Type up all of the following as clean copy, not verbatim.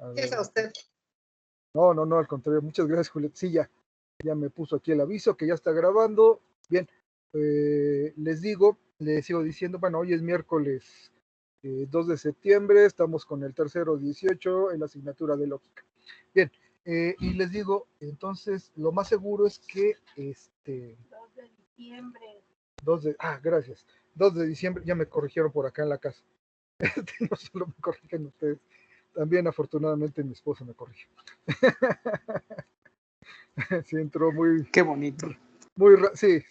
A ¿Qué es ver. a usted? No, al contrario. Muchas gracias, Julieta. Sí, ya me puso aquí el aviso que ya está grabando. Bien, les sigo diciendo, bueno, hoy es miércoles 2 de septiembre, estamos con el tercero 18 en la asignatura de lógica. Bien, y les digo, entonces, lo más seguro es que 2 de diciembre. Gracias. 2 de diciembre, ya me corrigieron por acá en la casa. No solo me corrigen ustedes, también afortunadamente mi esposa me corrigió. Sí, entró muy... Qué bonito. Sí,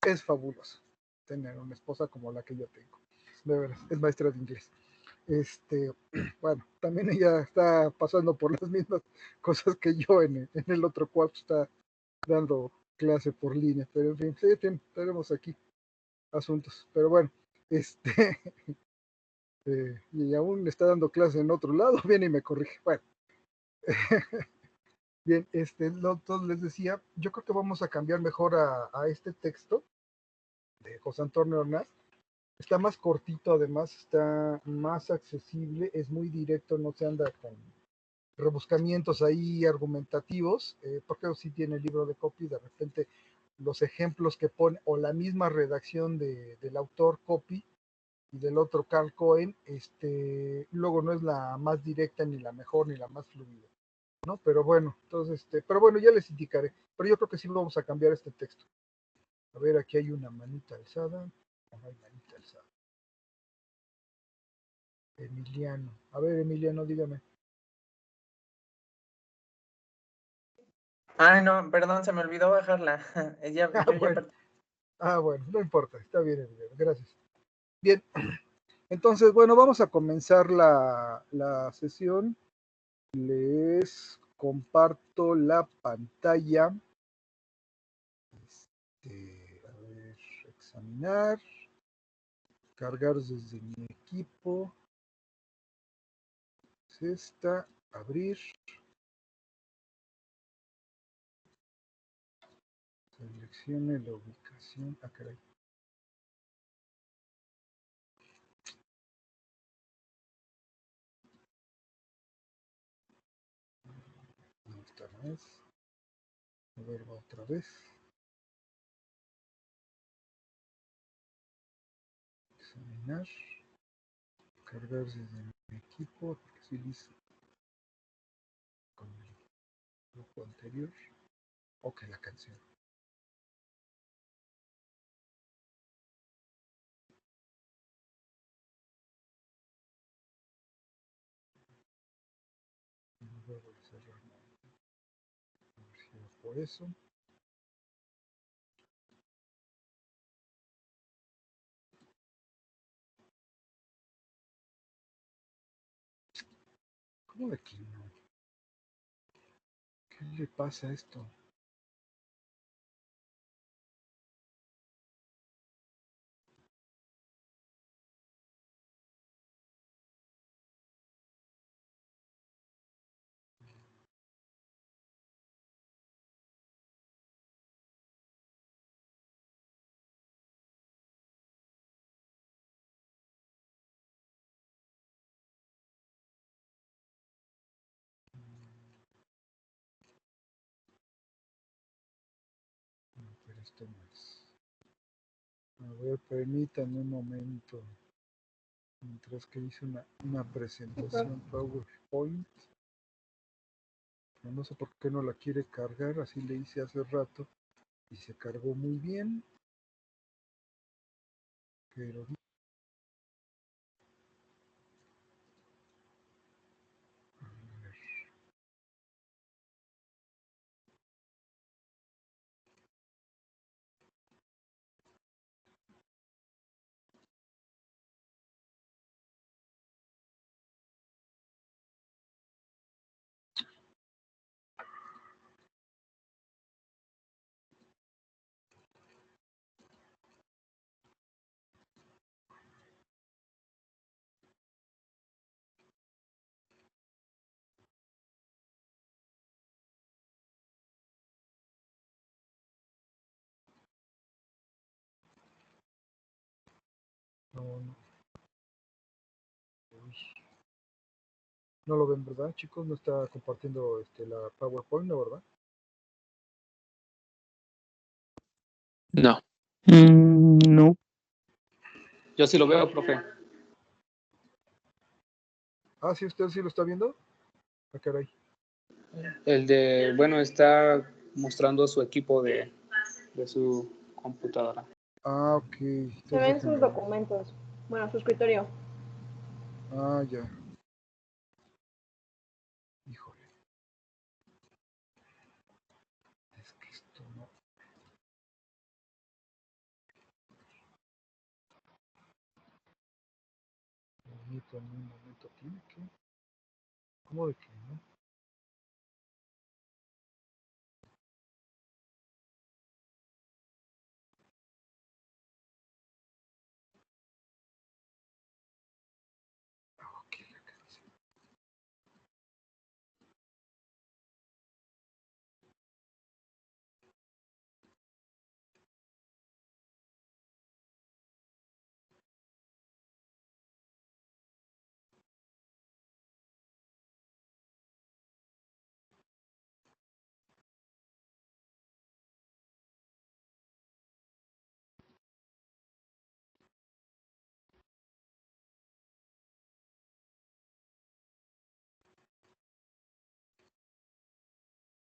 es fabuloso tener una esposa como la que yo tengo. De veras, es maestra de inglés. Bueno, también ella está pasando por las mismas cosas que yo en el otro cuarto, está dando clase por línea, pero en fin, sí, tenemos aquí asuntos, pero bueno, y aún está dando clase en otro lado, viene y me corrige. Bueno, bien, entonces les decía, yo creo que vamos a cambiar mejor a este texto de José Antonio Ornaz. Está más cortito, además está más accesible, es muy directo, no se anda con rebuscamientos ahí argumentativos, porque sí tiene el libro de copy, de repente los ejemplos que pone, o la misma redacción del autor copy y del otro Carl Cohen, luego no es la más directa, ni la mejor, ni la más fluida, ¿no? Pero bueno, entonces, pero bueno, ya les indicaré, pero yo creo que sí vamos a cambiar este texto. A ver, aquí hay una manita alzada, no hay manita alzada. Emiliano, a ver, Emiliano, dígame. Ay, no, perdón, se me olvidó bajarla. Bueno, no importa, está bien, Emiliano, gracias. Bien, entonces, bueno, vamos a comenzar la sesión. Les comparto la pantalla. A ver, examinar, cargar desde mi equipo. Es esta, abrir. Seleccione la ubicación. Ah, caray. No, esta no es. A ver, va otra vez. Examinar. Cargar desde mi equipo. Porque sí listo con el grupo anterior. Ok, la canción. Voy a cerrar. A ver si va por eso. ¿Cómo de que no? ¿Qué le pasa a esto? No, pero esto no es. A ver, permítanme un momento. Mientras que hice una presentación PowerPoint. Pero no sé por qué no la quiere cargar. Así le hice hace rato. Y se cargó muy bien. Pero no. Uy. No lo ven, ¿verdad, chicos? No está compartiendo la PowerPoint, ¿no, verdad? No, No. yo sí lo veo, profe. Ah, sí, usted sí lo está viendo. Ah, caray. Bueno, está mostrando su equipo de su computadora. Ah, ok. Se Entonces ven sus déjenme. documentos. Bueno, su escritorio. Ah, ya. Híjole. Es que esto no. Un momento. Tiene que. ¿Cómo de que no? Ah, ok, acá dice.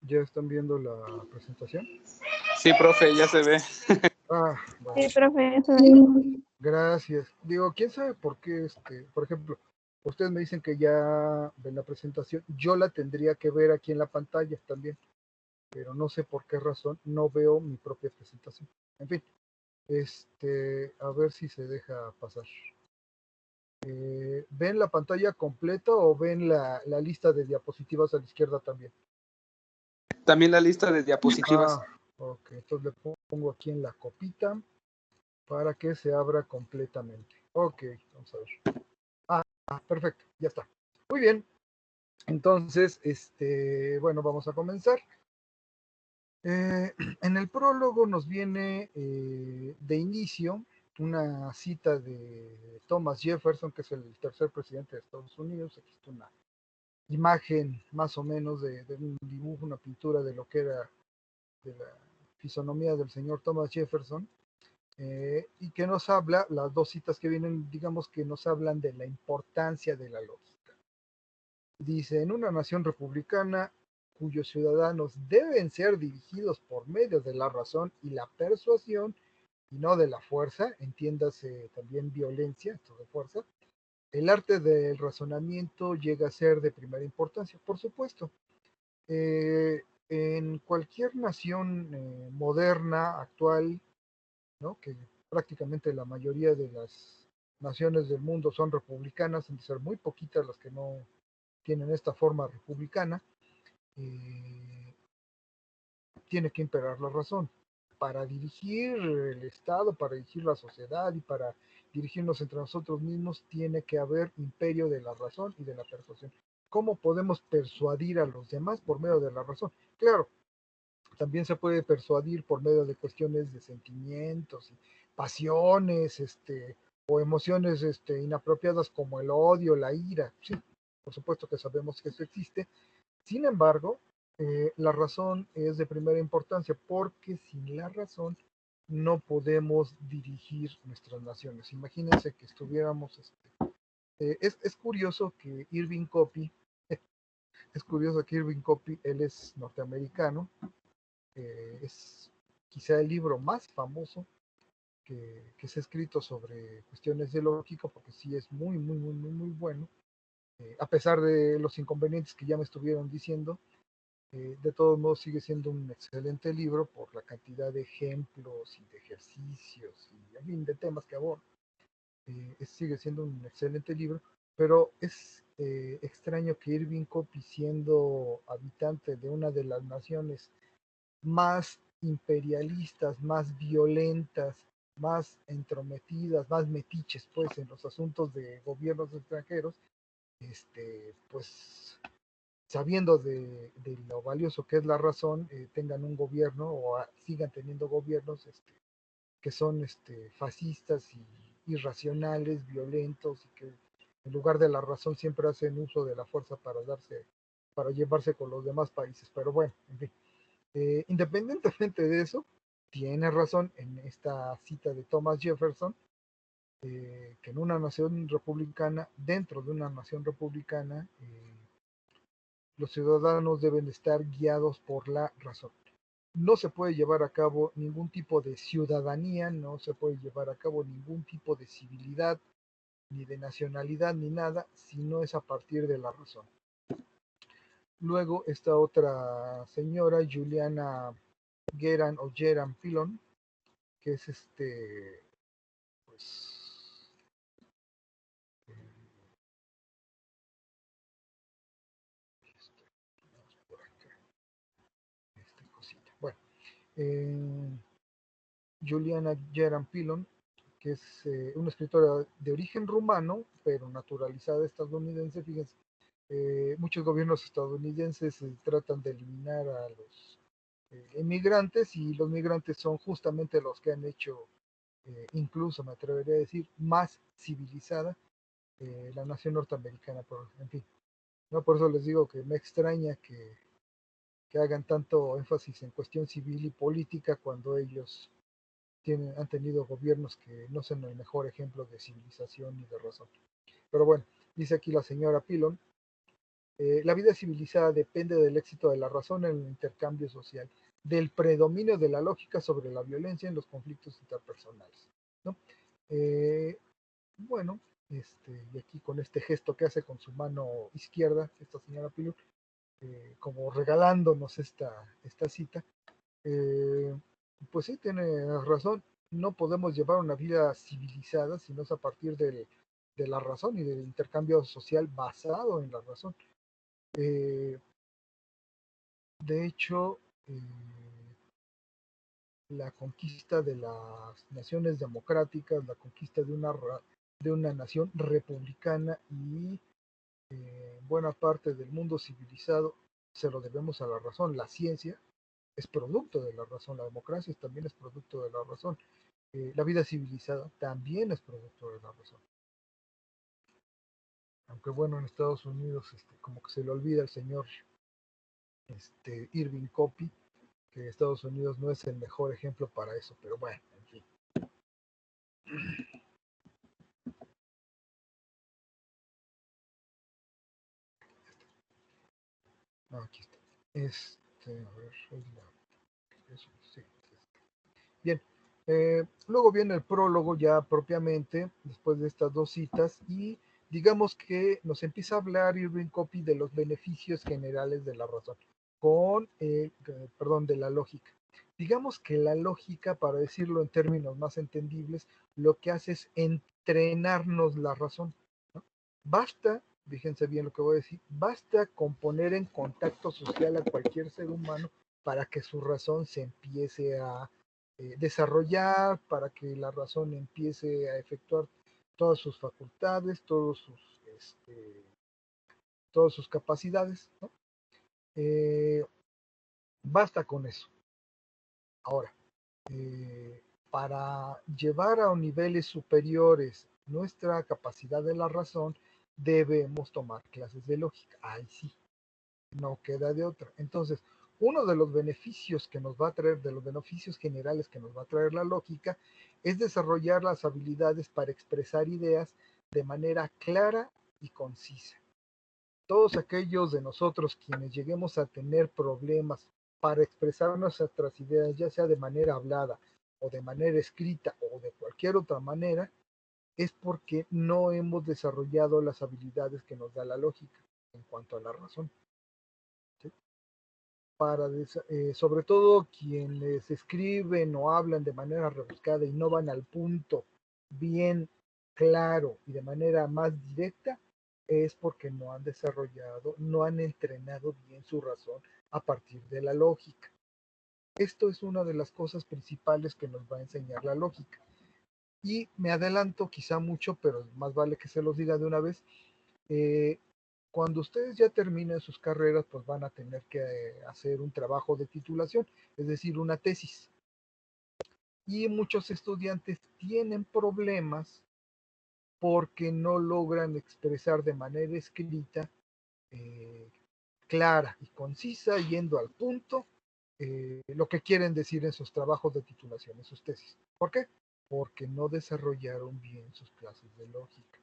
¿Ya están viendo la presentación? Sí, profe, ya se ve. Ah, bueno. Sí, profe, eso es. Gracias. Digo, quién sabe por qué, por ejemplo, ustedes me dicen que ya ven la presentación, yo la tendría que ver aquí en la pantalla también, pero no sé por qué razón no veo mi propia presentación. En fin, a ver si se deja pasar. ¿Ven la pantalla completa o ven la lista de diapositivas a la izquierda también? También la lista de diapositivas. Ah, ok, entonces le pongo aquí en la copita para que se abra completamente. Ok, vamos a ver. Perfecto, ya está. Muy bien. Entonces, bueno, vamos a comenzar. En el prólogo nos viene de inicio una cita de Thomas Jefferson, que es el tercer presidente de Estados Unidos. Aquí está una imagen más o menos de un dibujo, una pintura de lo que era de la fisonomía del señor Thomas Jefferson. Y que nos habla, las dos citas que vienen, digamos que nos hablan de la importancia de la lógica. Dice, en una nación republicana cuyos ciudadanos deben ser dirigidos por medio de la razón y la persuasión y no de la fuerza, entiéndase también violencia, esto de fuerza, el arte del razonamiento llega a ser de primera importancia, por supuesto. En cualquier nación moderna, actual, ¿no? Que prácticamente la mayoría de las naciones del mundo son republicanas, han de ser muy poquitas las que no tienen esta forma republicana, eh, tiene que imperar la razón. Para dirigir el Estado, para dirigir la sociedad y para dirigirnos entre nosotros mismos, tiene que haber imperio de la razón y de la persuasión. ¿Cómo podemos persuadir a los demás por medio de la razón? Claro, también se puede persuadir por medio de cuestiones de sentimientos y pasiones, o emociones inapropiadas como el odio, la ira. Sí, por supuesto que sabemos que eso existe. Sin embargo, la razón es de primera importancia porque sin la razón no podemos dirigir nuestras naciones. Imagínense que estuviéramos, es curioso que Irving Copy, él es norteamericano, es quizá el libro más famoso que se ha escrito sobre cuestiones de lógica, porque sí es muy, muy, muy, muy, muy bueno, a pesar de los inconvenientes que ya me estuvieron diciendo. De todos modos sigue siendo un excelente libro por la cantidad de ejemplos y de ejercicios y en fin, de temas que aborda. Sigue siendo un excelente libro, pero es extraño que Irving Copy, siendo habitante de una de las naciones más imperialistas, más violentas, más entrometidas, más metiches, pues, en los asuntos de gobiernos extranjeros, pues, sabiendo de lo valioso que es la razón, tengan un gobierno o sigan teniendo gobiernos que son fascistas y irracionales, violentos y que En lugar de la razón siempre hacen uso de la fuerza para llevarse con los demás países. Pero bueno, en fin. Independientemente de eso, tiene razón en esta cita de Thomas Jefferson, que en una nación republicana, dentro de una nación republicana, los ciudadanos deben estar guiados por la razón. No se puede llevar a cabo ningún tipo de ciudadanía, no se puede llevar a cabo ningún tipo de civilidad, ni de nacionalidad, ni nada, si no es a partir de la razón. Luego, esta otra señora, Juliana Geran Pilon, que es pues, por acá, cosita. Bueno, eh, Juliana Geran Pilon, que es una escritora de origen rumano, pero naturalizada estadounidense. Fíjense, muchos gobiernos estadounidenses tratan de eliminar a los inmigrantes, y los migrantes son justamente los que han hecho, incluso me atrevería a decir, más civilizada la nación norteamericana. En fin, ¿no? Por eso les digo que me extraña que hagan tanto énfasis en cuestión civil y política cuando ellos han tenido gobiernos que no son el mejor ejemplo de civilización ni de razón. Pero bueno, dice aquí la señora Pilon, la vida civilizada depende del éxito de la razón en el intercambio social, del predominio de la lógica sobre la violencia en los conflictos interpersonales, ¿no? Eh, bueno, y aquí con este gesto que hace con su mano izquierda, esta señora Pilon, como regalándonos esta cita, eh, pues sí, tiene razón. No podemos llevar una vida civilizada si no es a partir de la razón y del intercambio social basado en la razón. Eh, de hecho, la conquista de las naciones democráticas, la conquista de una nación republicana y buena parte del mundo civilizado, se lo debemos a la razón. La ciencia es producto de la razón, la democracia también es producto de la razón. La vida civilizada también es producto de la razón. Aunque bueno, en Estados Unidos como que se le olvida al señor Irving Copy, que Estados Unidos no es el mejor ejemplo para eso, pero bueno, en fin. No, aquí está. A ver, eso, sí, bien. Luego viene el prólogo ya propiamente, después de estas dos citas, y digamos que nos empieza a hablar Irving Copy de los beneficios generales de la razón, perdón, de la lógica. Digamos que la lógica, para decirlo en términos más entendibles, lo que hace es entrenarnos la razón, ¿no? Basta, fíjense bien lo que voy a decir, basta con poner en contacto social a cualquier ser humano para que su razón se empiece a desarrollar, para que la razón empiece a efectuar todas sus facultades, todas sus capacidades, ¿no? Eh, Basta con eso. Ahora, para llevar a niveles superiores nuestra capacidad de la razón, debemos tomar clases de lógica. Ahí sí, no queda de otra. Entonces, uno de los beneficios que nos va a traer, de los beneficios generales que nos va a traer la lógica, es desarrollar las habilidades para expresar ideas de manera clara y concisa. Todos aquellos de nosotros quienes lleguemos a tener problemas para expresar nuestras ideas, ya sea de manera hablada o de manera escrita o de cualquier otra manera, es porque no hemos desarrollado las habilidades que nos da la lógica en cuanto a la razón. ¿Sí? Sobre todo quienes escriben o hablan de manera rebuscada y no van al punto bien claro y de manera más directa, es porque no han desarrollado, no han entrenado bien su razón a partir de la lógica. Esto es una de las cosas principales que nos va a enseñar la lógica. Y me adelanto quizá mucho, pero más vale que se los diga de una vez. Eh, Cuando ustedes ya terminen sus carreras, pues van a tener que hacer un trabajo de titulación, es decir, una tesis. Y muchos estudiantes tienen problemas porque no logran expresar de manera escrita clara y concisa, yendo al punto, lo que quieren decir en sus trabajos de titulación, en sus tesis. ¿Por qué? Porque no desarrollaron bien sus clases de lógica.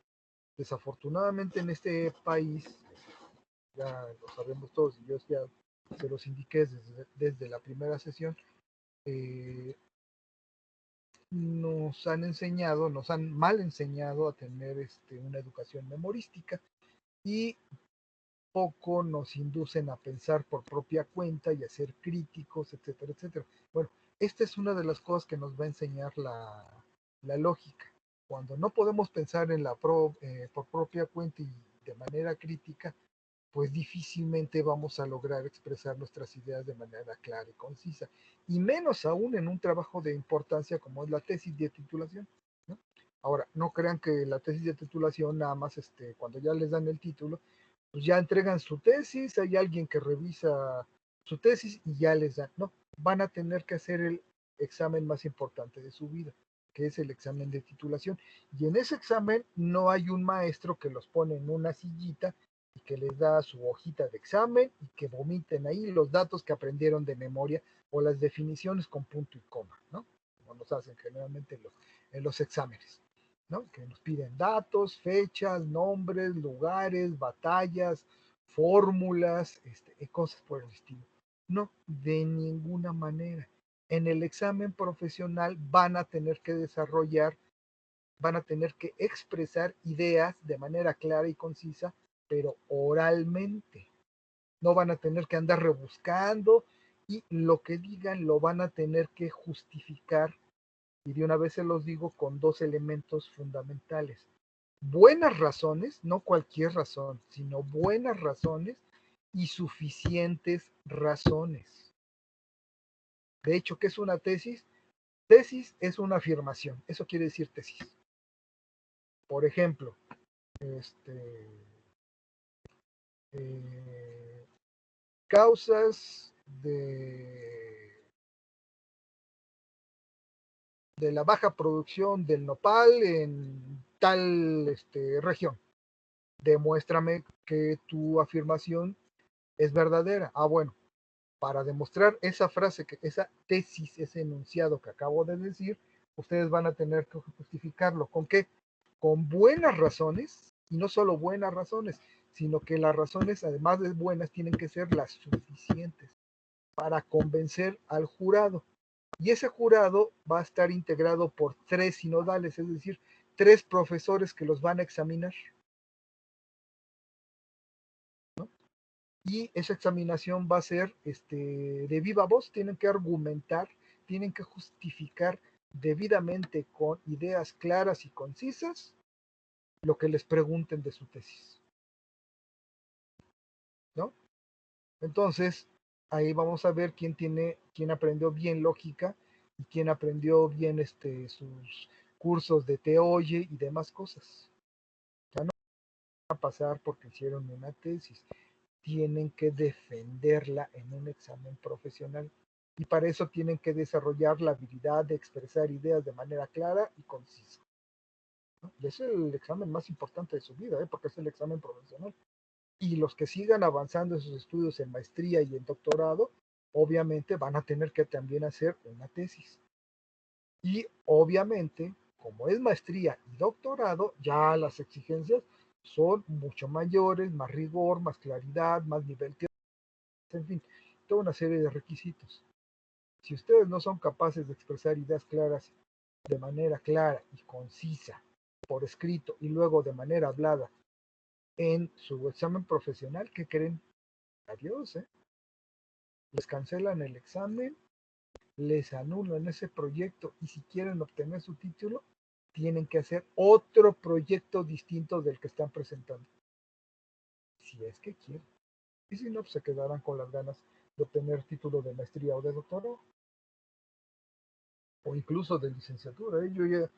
Desafortunadamente en este país, ya lo sabemos todos, y yo ya se los indiqué desde la primera sesión, nos han mal enseñado a tener una educación memorística y poco nos inducen a pensar por propia cuenta y a ser críticos, etcétera, etcétera. Bueno, esta es una de las cosas que nos va a enseñar la lógica. Cuando no podemos pensar por propia cuenta y de manera crítica, pues difícilmente vamos a lograr expresar nuestras ideas de manera clara y concisa, y menos aún en un trabajo de importancia como es la tesis de titulación, ¿no? Ahora, no crean que la tesis de titulación nada más, cuando ya les dan el título, pues ya entregan su tesis, hay alguien que revisa su tesis y ya les dan, no, van a tener que hacer el examen más importante de su vida, que es el examen de titulación, y en ese examen no hay un maestro que los pone en una sillita y que les da su hojita de examen y que vomiten ahí los datos que aprendieron de memoria o las definiciones con punto y coma, ¿no? Como nos hacen generalmente en los exámenes, ¿no? Que nos piden datos, fechas, nombres, lugares, batallas, fórmulas, cosas por el estilo. No, de ninguna manera. En el examen profesional van a tener que expresar ideas de manera clara y concisa, pero oralmente. No van a tener que andar rebuscando y lo que digan lo van a tener que justificar. Y de una vez se los digo con dos elementos fundamentales. Buenas razones, no cualquier razón, sino buenas razones y suficientes razones. De hecho, ¿qué es una tesis? Tesis es una afirmación, eso quiere decir tesis. Por ejemplo, causas de la baja producción del nopal en tal región. Demuéstrame que tu afirmación es verdadera. Ah, bueno, para demostrar esa frase, esa tesis, ese enunciado que acabo de decir, ustedes van a tener que justificarlo. ¿Con qué? Con buenas razones, y no solo buenas razones, sino que las razones, además de buenas, tienen que ser las suficientes para convencer al jurado. Y ese jurado va a estar integrado por 3 sinodales, es decir, 3 profesores que los van a examinar, ¿no? Y esa examinación va a ser de viva voz, tienen que argumentar, tienen que justificar debidamente con ideas claras y concisas lo que les pregunten de su tesis, ¿no? Entonces, ahí vamos a ver quién aprendió bien lógica y quién aprendió bien sus cursos de Teoye y demás cosas. Ya no van a pasar porque hicieron una tesis, tienen que defenderla en un examen profesional y para eso tienen que desarrollar la habilidad de expresar ideas de manera clara y concisa, ¿no? Y es el examen más importante de su vida, porque es el examen profesional. Y los que sigan avanzando en sus estudios en maestría y en doctorado, obviamente van a tener que también hacer una tesis. Y obviamente, como es maestría y doctorado, ya las exigencias son mucho mayores, más rigor, más claridad, más nivel teórico, en fin, toda una serie de requisitos. Si ustedes no son capaces de expresar ideas claras de manera clara y concisa, por escrito y luego de manera hablada en su examen profesional, ¿qué creen? Adiós, ¿eh? Les cancelan el examen, les anulan ese proyecto y si quieren obtener su título, tienen que hacer otro proyecto distinto del que están presentando. Si es que quieren. Y si no, pues se quedarán con las ganas de obtener título de maestría o de doctorado. O incluso de licenciatura, ¿eh? Yo ya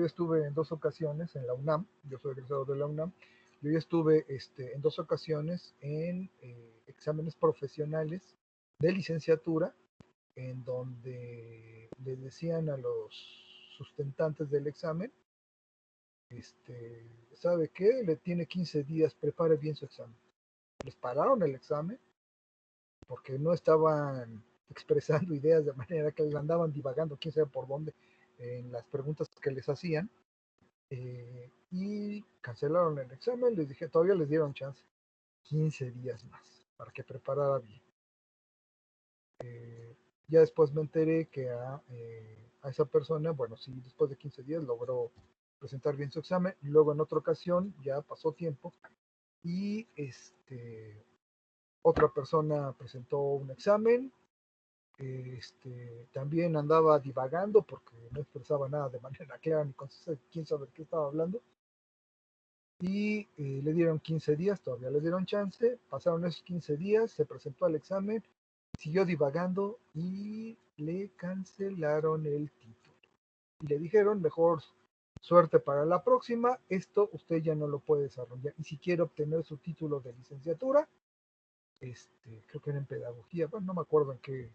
estuve en 2 ocasiones en la UNAM, yo soy egresado de la UNAM, yo ya estuve en 2 ocasiones en exámenes profesionales de licenciatura, en donde le decían a los sustentantes del examen, ¿Sabe qué? Le tiene 15 días, prepare bien su examen. Les pararon el examen porque no estaban expresando ideas de manera que les andaban divagando, quién sabe por dónde, en las preguntas que les hacían, y cancelaron el examen. Les dije, todavía les dieron chance, 15 días más, para que preparara bien. Ya después me enteré que a esa persona, bueno, sí, después de 15 días logró presentar bien su examen, y luego en otra ocasión, ya pasó tiempo, y otra persona presentó un examen, también andaba divagando porque no expresaba nada de manera clara ni concisa, quién sabe qué estaba hablando, y le dieron 15 días, todavía le dieron chance, pasaron esos 15 días, se presentó al examen, siguió divagando y le cancelaron el título. Y le dijeron, mejor suerte para la próxima, esto usted ya no lo puede desarrollar. Y si quiere obtener su título de licenciatura, creo que era en pedagogía, bueno, no me acuerdo en qué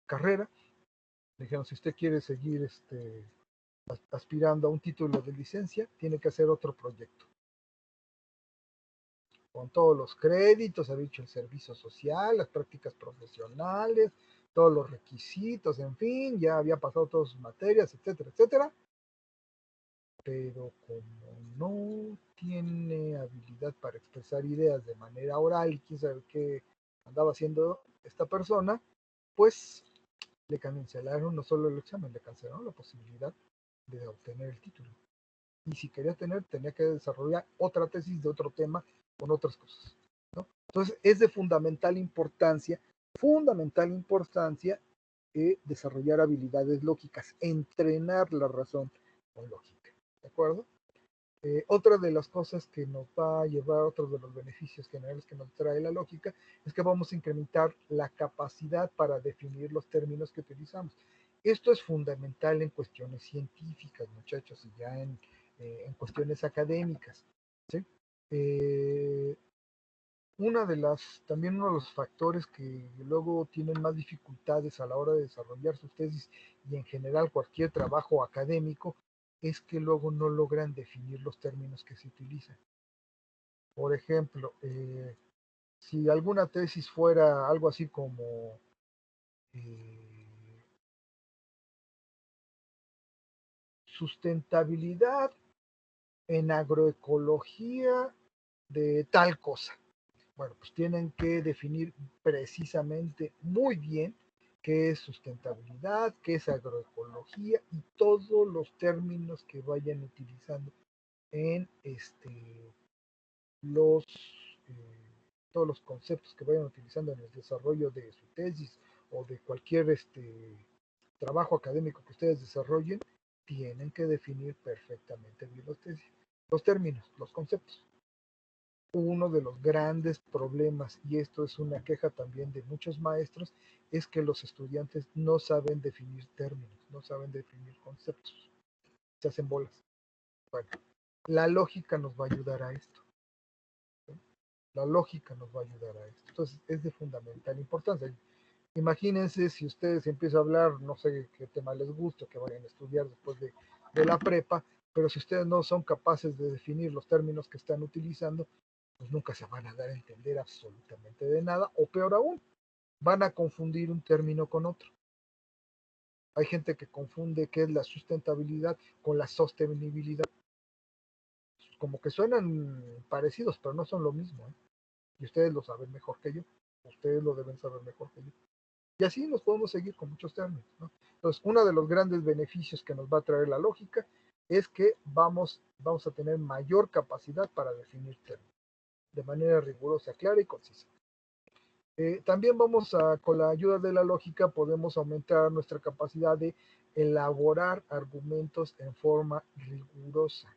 carrera, le dijeron, si usted quiere seguir aspirando a un título de licencia, tiene que hacer otro proyecto. Con todos los créditos, ha dicho el servicio social, las prácticas profesionales, todos los requisitos, en fin, ya había pasado todas sus materias, etcétera, etcétera. Pero como no tiene habilidad para expresar ideas de manera oral y quién sabe qué andaba haciendo esta persona, pues le cancelaron no solo el examen, le cancelaron la posibilidad de obtener el título. Y si quería tenía que desarrollar otra tesis de otro tema con otras cosas, ¿no? Entonces es de fundamental importancia desarrollar habilidades lógicas, entrenar la razón con lógica, ¿de acuerdo? Otra de las cosas que nos va a llevar, otros de los beneficios generales que nos trae la lógica, es que vamos a incrementar la capacidad para definir los términos que utilizamos. Esto es fundamental en cuestiones científicas, muchachos, y ya en cuestiones académicas, ¿sí? También uno de los factores que luego tienen más dificultades a la hora de desarrollar sus tesis y en general cualquier trabajo académico es que luego no logran definir los términos que se utilizan. Por ejemplo, si alguna tesis fuera algo así como sustentabilidad en agroecología de tal cosa. Bueno, pues tienen que definir precisamente muy bien qué es sustentabilidad, qué es agroecología y todos los términos que vayan utilizando en los todos los conceptos que vayan utilizando en el desarrollo de su tesis o de cualquier trabajo académico que ustedes desarrollen, tienen que definir perfectamente bien los términos, los conceptos. Uno de los grandes problemas, y esto es una queja también de muchos maestros, es que los estudiantes no saben definir términos, no saben definir conceptos, se hacen bolas. Bueno, la lógica nos va a ayudar a esto. ¿Sí? La lógica nos va a ayudar a esto. Entonces, es de fundamental importancia. Imagínense si ustedes empiezan a hablar, no sé qué tema les gusta, que vayan a estudiar después de la prepa, pero si ustedes no son capaces de definir los términos que están utilizando, pues nunca se van a dar a entender absolutamente de nada, o peor aún, van a confundir un término con otro. Hay gente que confunde qué es la sustentabilidad con la sostenibilidad. Como que suenan parecidos, pero no son lo mismo, ¿eh? Y ustedes lo saben mejor que yo. Ustedes lo deben saber mejor que yo. Y así nos podemos seguir con muchos términos, ¿no? Entonces, uno de los grandes beneficios que nos va a traer la lógica es que vamos a tener mayor capacidad para definir términos de manera rigurosa, clara y concisa. También con la ayuda de la lógica, podemos aumentar nuestra capacidad de elaborar argumentos en forma rigurosa.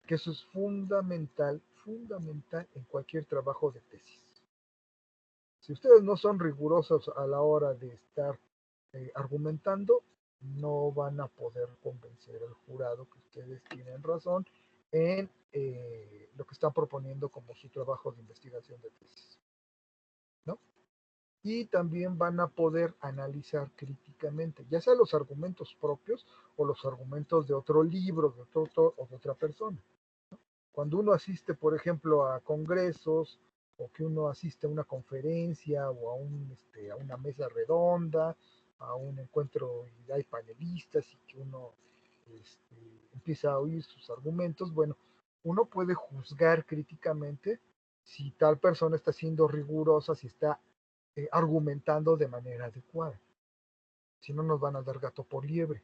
Que eso es fundamental en cualquier trabajo de tesis. Si ustedes no son rigurosos a la hora de estar argumentando, no van a poder convencer al jurado que ustedes tienen razón en lo que están proponiendo como su trabajo de investigación de tesis, ¿no? y también van a poder analizar críticamente, ya sea los argumentos propios o los argumentos de otro libro, de otro autor o de otra persona. Cuando uno asiste, por ejemplo, a congresos o que uno asiste a una conferencia o a una mesa redonda, a un encuentro y hay panelistas y que uno este, empieza a oír sus argumentos, bueno, uno puede juzgar críticamente si tal persona está siendo rigurosa, si está argumentando de manera adecuada. Si no, nos van a dar gato por liebre.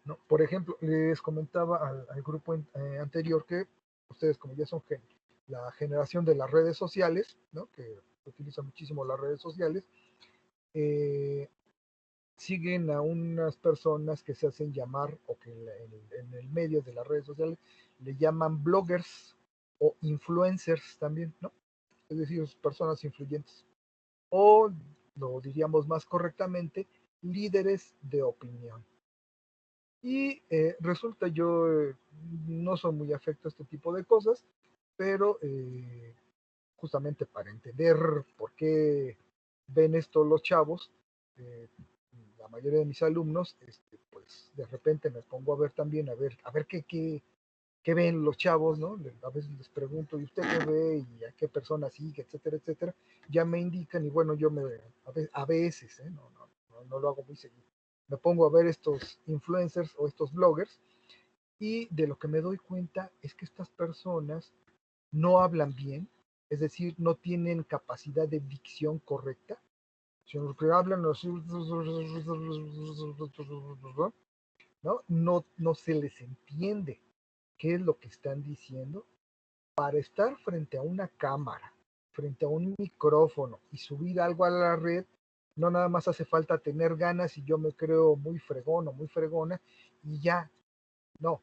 ¿No? Por ejemplo, les comentaba al grupo anterior que ustedes, como ya son la generación de las redes sociales, ¿no? Que utilizan muchísimo las redes sociales, eh, siguen a unas personas que se hacen llamar, o que en el medio de las redes sociales le llaman bloggers o influencers también, ¿no? Es decir, personas influyentes. O lo diríamos más correctamente, líderes de opinión. Y resulta, yo no soy muy afecto a este tipo de cosas, pero justamente para entender por qué ven esto los chavos, eh, la mayoría de mis alumnos, pues de repente me pongo a ver también, a ver qué ven los chavos, ¿no? A veces les pregunto, ¿y usted qué ve? ¿Y a qué persona sigue? Etcétera, etcétera. Ya me indican y bueno, a veces, no lo hago muy seguido. Me pongo a ver estos influencers o estos bloggers y de lo que me doy cuenta es que estas personas no hablan bien, es decir, no tienen capacidad de dicción correcta, sino que hablan así, no se les entiende qué es lo que están diciendo. Para estar frente a una cámara, frente a un micrófono y subir algo a la red, no nada más hace falta tener ganas y yo me creo muy fregón o muy fregona y ya, no.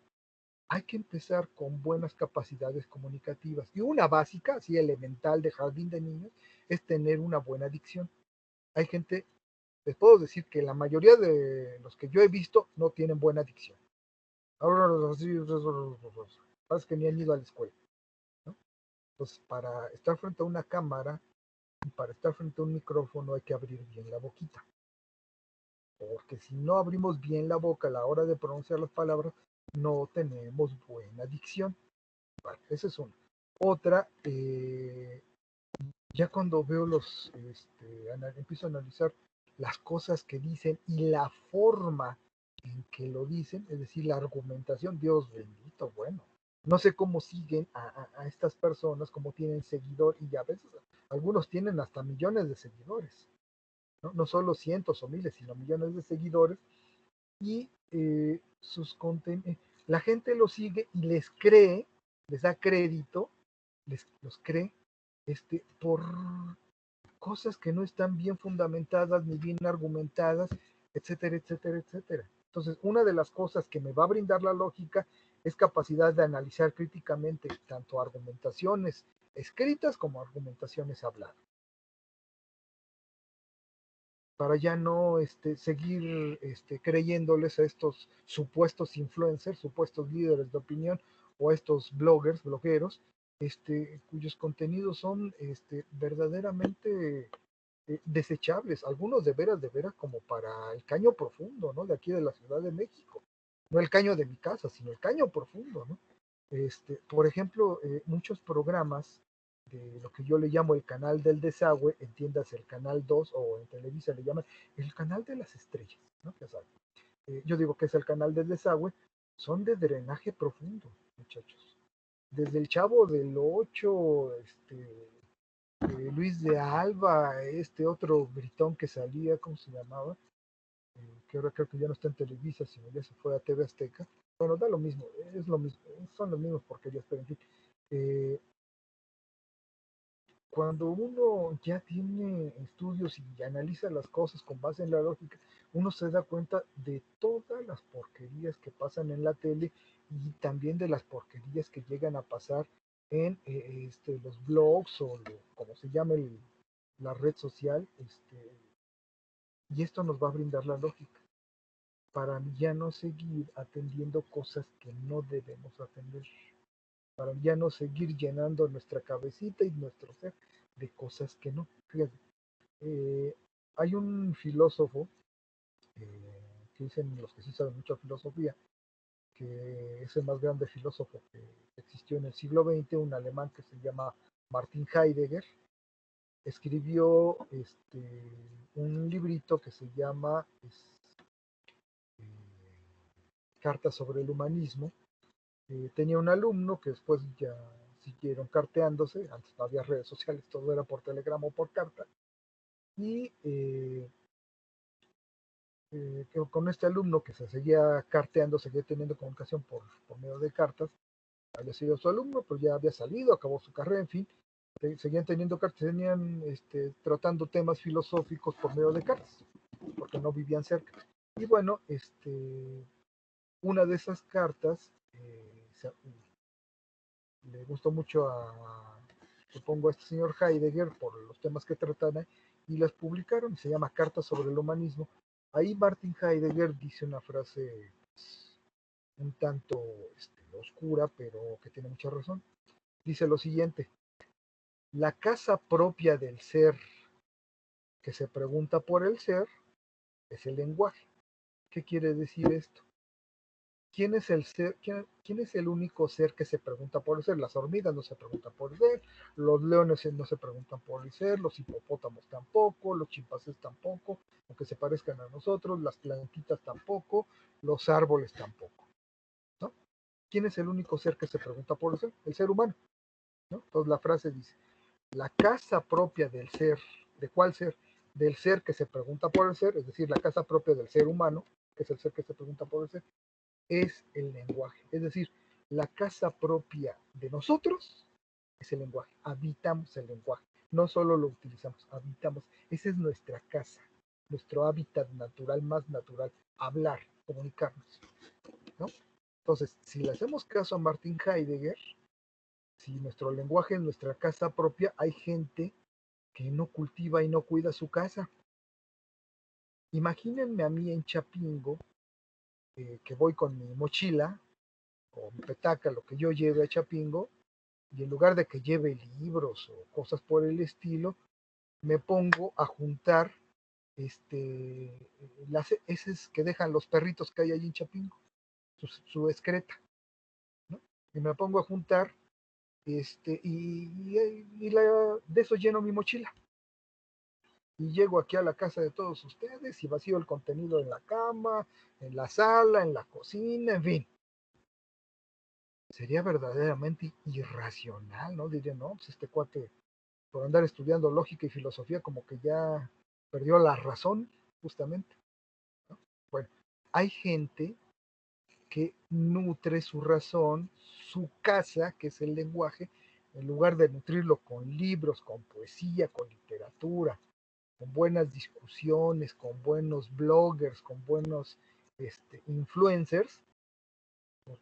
Hay que empezar con buenas capacidades comunicativas. Y una básica, así elemental de jardín de niños, es tener una buena dicción. Hay gente, les puedo decir que la mayoría de los que yo he visto no tienen buena dicción. Ahora, parece que ni han ido a la escuela. ¿No? Entonces, para estar frente a una cámara y para estar frente a un micrófono hay que abrir bien la boquita. Porque si no abrimos bien la boca a la hora de pronunciar las palabras, no tenemos buena dicción. Vale, esa es una. Otra, ya cuando veo empiezo a analizar las cosas que dicen y la forma en que lo dicen, es decir, la argumentación, Dios bendito, bueno, no sé cómo siguen a estas personas, cómo tienen seguidor y a veces algunos tienen hasta millones de seguidores, ¿no? No solo cientos o miles, sino millones de seguidores y la gente los sigue y les cree, les da crédito, los cree por cosas que no están bien fundamentadas ni bien argumentadas, etcétera, etcétera, etcétera. Entonces, una de las cosas que me va a brindar la lógica es capacidad de analizar críticamente tanto argumentaciones escritas como argumentaciones habladas. Para ya no seguir creyéndoles a estos supuestos influencers, supuestos líderes de opinión o a estos blogueros, cuyos contenidos son verdaderamente desechables, algunos de veras como para el caño profundo, ¿no? De aquí de la Ciudad de México, no el caño de mi casa, sino el caño profundo, ¿no? Por ejemplo, muchos programas de lo que yo le llamo el canal del desagüe, entiendas el canal 2 o en Televisa le llaman el canal de las estrellas, ¿no? Ya saben. Yo digo que es el canal del desagüe, son de drenaje profundo, muchachos. Desde el Chavo del 8, Luis de Alba, este otro gritón que salía, ¿cómo se llamaba? Que ahora creo que ya no está en Televisa, sino ya se fue a TV Azteca. Bueno, da lo mismo, es lo mismo, son los mismos porquerías, pero en fin. Eh, Cuando uno ya tiene estudios y analiza las cosas con base en la lógica, uno se da cuenta de todas las porquerías que pasan en la tele y también de las porquerías que llegan a pasar en los blogs o como se llame la red social, y esto nos va a brindar la lógica para ya no seguir atendiendo cosas que no debemos atender, para ya no seguir llenando nuestra cabecita y nuestro ser de cosas que no. Fíjate, hay un filósofo, que dicen los que sí saben mucho de filosofía, que es el más grande filósofo que existió en el siglo XX, un alemán que se llama Martin Heidegger. Escribió un librito que se llama Cartas sobre el humanismo. Tenía un alumno que después ya siguieron carteándose, antes no había redes sociales, todo era por telegrama o por carta, y que con este alumno que se seguía carteando, seguía teniendo comunicación por medio de cartas, había sido su alumno, pero ya había salido, acabó su carrera, en fin, seguían teniendo cartas, seguían tratando temas filosóficos por medio de cartas, porque no vivían cerca. Y bueno, una de esas cartas le gustó mucho supongo, a este señor Heidegger por los temas que tratan y las publicaron, se llama Cartas sobre el humanismo. Ahí Martin Heidegger dice una frase un tanto oscura, pero que tiene mucha razón. Dice lo siguiente: la casa propia del ser que se pregunta por el ser es el lenguaje. ¿Qué quiere decir esto? ¿Quién es el ser? ¿Quién es el único ser que se pregunta por el ser? Las hormigas no se preguntan por el ser, los leones no se preguntan por el ser, los hipopótamos tampoco, los chimpancés tampoco, aunque se parezcan a nosotros, las plantitas tampoco, los árboles tampoco, ¿no? ¿Quién es el único ser que se pregunta por el ser? El ser humano, ¿no? Entonces la frase dice: la casa propia del ser. ¿De cuál ser? Del ser que se pregunta por el ser, es decir, la casa propia del ser humano, que es el ser que se pregunta por el ser, es el lenguaje. Es decir, la casa propia de nosotros es el lenguaje. Habitamos el lenguaje. No solo lo utilizamos, habitamos. Esa es nuestra casa, nuestro hábitat natural, más natural, hablar, comunicarnos, ¿no? Entonces, si le hacemos caso a Martin Heidegger, si nuestro lenguaje es nuestra casa propia, hay gente que no cultiva y no cuida su casa. Imagínense a mí en Chapingo, que voy con mi mochila o mi petaca, lo que yo lleve a Chapingo, y en lugar de que lleve libros o cosas por el estilo, me pongo a juntar las heces que dejan los perritos que hay allí en Chapingo, su excreta, ¿no? Y me pongo a juntar, de eso lleno mi mochila. Y llego aquí a la casa de todos ustedes y vacío el contenido en la cama, en la sala, en la cocina, en fin. Sería verdaderamente irracional, ¿no? Diría, no, pues este cuate, por andar estudiando lógica y filosofía, como que ya perdió la razón, justamente, ¿no? Bueno, hay gente que nutre su razón, su casa, que es el lenguaje, en lugar de nutrirlo con libros, con poesía, con literatura, con buenas discusiones, con buenos bloggers, con buenos influencers,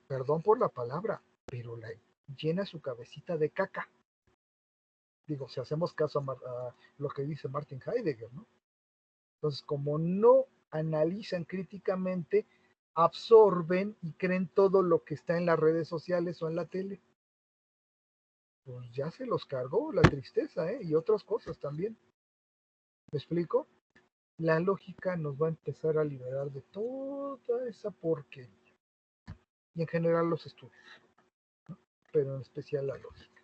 perdón por la palabra, pero llena su cabecita de caca. Digo, si hacemos caso a lo que dice Martin Heidegger, ¿no? Entonces, como no analizan críticamente, absorben y creen todo lo que está en las redes sociales o en la tele. Pues ya se los cargó la tristeza, y otras cosas también. ¿Me explico? La lógica nos va a empezar a liberar de toda esa porquería. Y en general los estudios, ¿no? Pero en especial la lógica.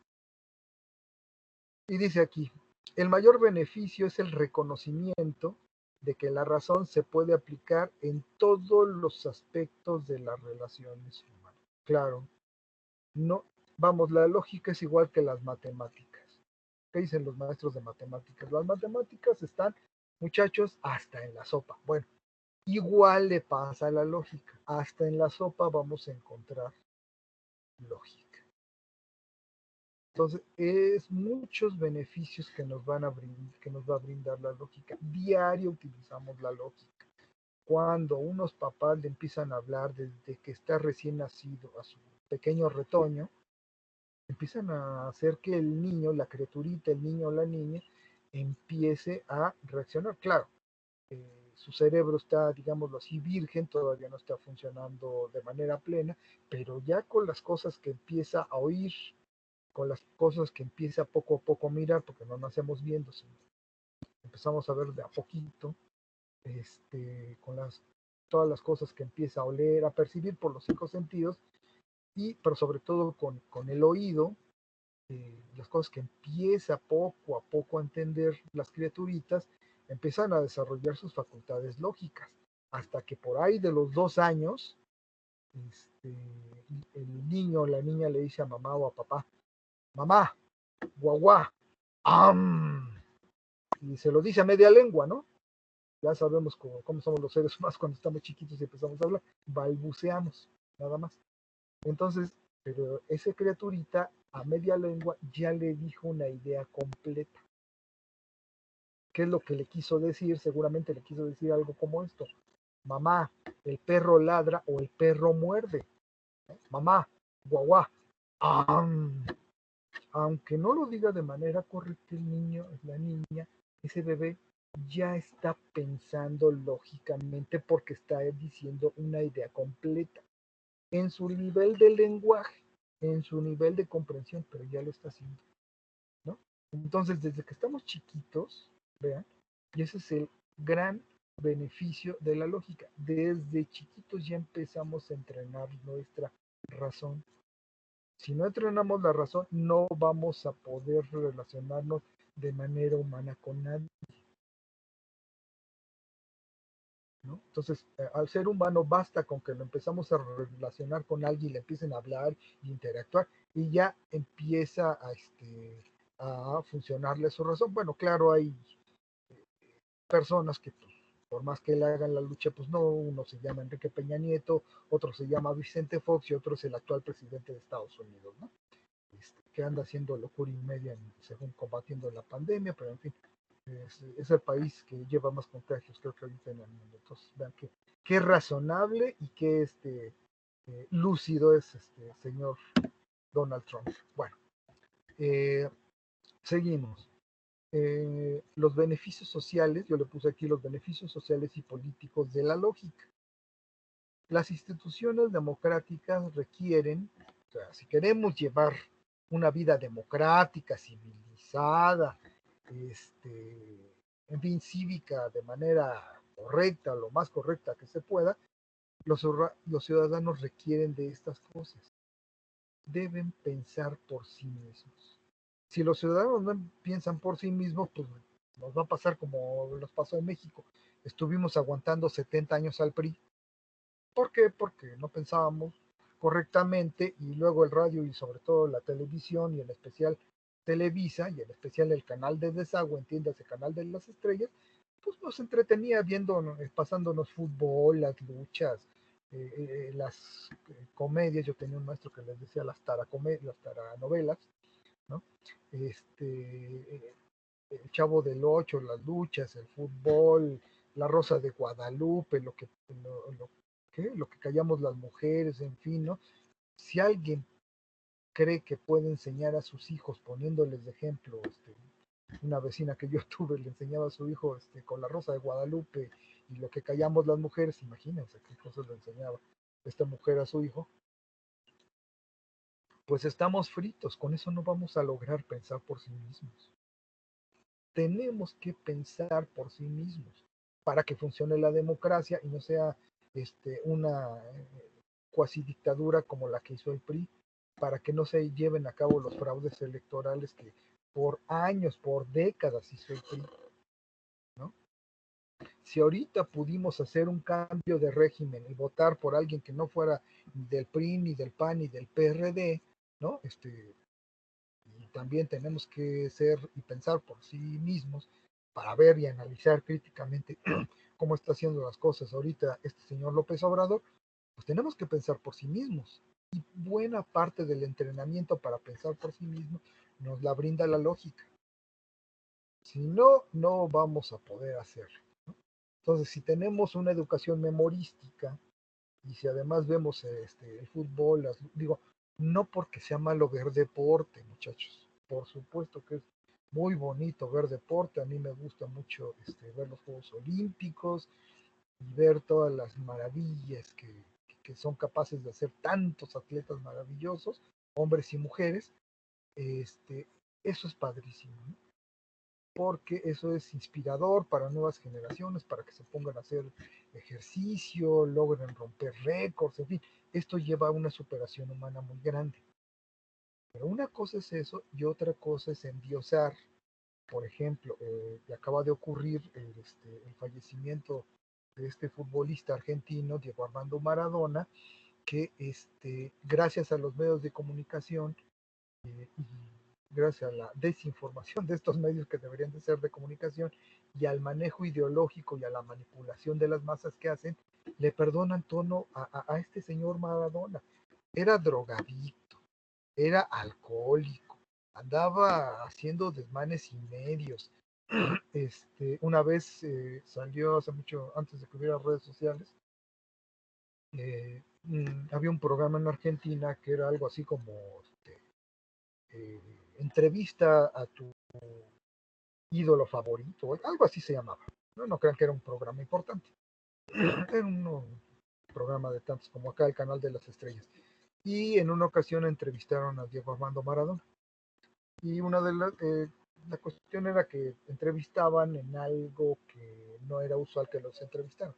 Y dice aquí: el mayor beneficio es el reconocimiento de que la razón se puede aplicar en todos los aspectos de las relaciones humanas. Claro, no, vamos, la lógica es igual que las matemáticas. ¿Qué dicen los maestros de matemáticas? Las matemáticas están, muchachos, hasta en la sopa. Bueno, igual le pasa a la lógica. Hasta en la sopa vamos a encontrar lógica. Entonces, es muchos beneficios que nos va a brindar la lógica. Diario utilizamos la lógica. Cuando unos papás le empiezan a hablar desde que está recién nacido a su pequeño retoño, empiezan a hacer que el niño, la criaturita, el niño o la niña, empiece a reaccionar. Claro, su cerebro está, digámoslo así, virgen, todavía no está funcionando de manera plena, pero ya con las cosas que empieza a oír, con las cosas que empieza poco a poco a mirar, porque no nacemos viendo, sino empezamos a ver de a poquito, con todas las cosas que empieza a oler, a percibir por los 5 sentidos, pero sobre todo con el oído, las cosas que empieza poco a poco a entender las criaturitas, empiezan a desarrollar sus facultades lógicas, hasta que por ahí de los 2 años, este, el niño o la niña le dice a mamá o a papá, mamá, guagua, am, y se lo dice a media lengua, ¿no? Ya sabemos cómo somos los seres humanos cuando estamos chiquitos y empezamos a hablar, balbuceamos, nada más. Entonces, pero esa criaturita a media lengua ya le dijo una idea completa. ¿Qué es lo que le quiso decir? Seguramente le quiso decir algo como esto. Mamá, el perro ladra o el perro muerde. Mamá, guagua. Aunque no lo diga de manera correcta el niño, la niña, ese bebé ya está pensando lógicamente porque está diciendo una idea completa en su nivel de lenguaje, en su nivel de comprensión, pero ya lo está haciendo, ¿no? Entonces, desde que estamos chiquitos, vean, y ese es el gran beneficio de la lógica. Desde chiquitos ya empezamos a entrenar nuestra razón. Si no entrenamos la razón, no vamos a poder relacionarnos de manera humana con nadie, ¿no? Entonces, al ser humano basta con que lo empezamos a relacionar con alguien, le empiecen a hablar y interactuar, y ya empieza a funcionarle su razón. Bueno, claro, hay personas que pues, por más que le hagan la lucha, pues no, uno se llama Enrique Peña Nieto, otro se llama Vicente Fox y otro es el actual presidente de Estados Unidos, ¿no? Que anda haciendo locura y media según combatiendo la pandemia, pero en fin, es el país que lleva más contagios, creo que ahorita en el mundo. Entonces, vean qué razonable y qué lúcido es este señor Donald Trump. Bueno, seguimos. Los beneficios sociales, yo le puse aquí los beneficios sociales y políticos de la lógica. Las instituciones democráticas requieren, o sea, si queremos llevar una vida democrática, civilizada, en fin, cívica, de manera correcta, lo más correcta que se pueda, los ciudadanos requieren de estas cosas. Deben pensar por sí mismos. Si los ciudadanos no piensan por sí mismos, pues nos va a pasar como nos pasó en México. Estuvimos aguantando 70 años al PRI. ¿Por qué? Porque no pensábamos correctamente y luego el radio y sobre todo la televisión y en especial Televisa y en especial el canal de desagüe, entiéndase, canal de las estrellas, pues nos entretenía viendo, pasándonos fútbol, las luchas, las comedias. Yo tenía un maestro que les decía las taranovelas, ¿no? El Chavo del Ocho, las luchas, el fútbol, la Rosa de Guadalupe, lo que callamos las mujeres, en fin, ¿no? Si alguien cree que puede enseñar a sus hijos poniéndoles de ejemplo, una vecina que yo tuve le enseñaba a su hijo con la Rosa de Guadalupe y lo que callamos las mujeres, imagínense qué cosas le enseñaba esta mujer a su hijo, pues estamos fritos, con eso no vamos a lograr pensar por sí mismos. Tenemos que pensar por sí mismos para que funcione la democracia y no sea una cuasi dictadura como la que hizo el PRI, para que no se lleven a cabo los fraudes electorales que por años, por décadas hizo el PRI, ¿no? Si ahorita pudimos hacer un cambio de régimen y votar por alguien que no fuera ni del PRI, ni del PAN, ni del PRD, ¿no? Y también tenemos que ser y pensar por sí mismos para ver y analizar críticamente cómo está haciendo las cosas ahorita este señor López Obrador, pues tenemos que pensar por sí mismos. Y buena parte del entrenamiento para pensar por sí mismos nos la brinda la lógica. Si no, no vamos a poder hacerlo, ¿no? Entonces, si tenemos una educación memorística y si además vemos el fútbol, digo, no porque sea malo ver deporte, muchachos, por supuesto que es muy bonito ver deporte, a mí me gusta mucho ver los Juegos Olímpicos y ver todas las maravillas que son capaces de hacer tantos atletas maravillosos, hombres y mujeres, Eso es padrísimo, ¿no? Porque eso es inspirador para nuevas generaciones, para que se pongan a hacer ejercicio, logren romper récords, en fin, esto lleva a una superación humana muy grande. Pero una cosa es eso y otra cosa es endiosar. Por ejemplo, acaba de ocurrir el fallecimiento de este futbolista argentino, Diego Armando Maradona, que gracias a los medios de comunicación y gracias a la desinformación de estos medios que deberían de ser de comunicación y al manejo ideológico y a la manipulación de las masas que hacen, le perdonan tono a este señor Maradona. Era drogadicto, era alcohólico, andaba haciendo desmanes y medios. Una vez salió hace mucho, antes de que hubiera redes sociales, había un programa en Argentina que era algo así como entrevista a tu ídolo favorito, algo así se llamaba. No crean que era un programa importante, era un programa de tantos como acá el Canal de las Estrellas. Y en una ocasión entrevistaron a Diego Armando Maradona. Y una de la cuestión era que entrevistaban en algo que no era usual que los entrevistaran.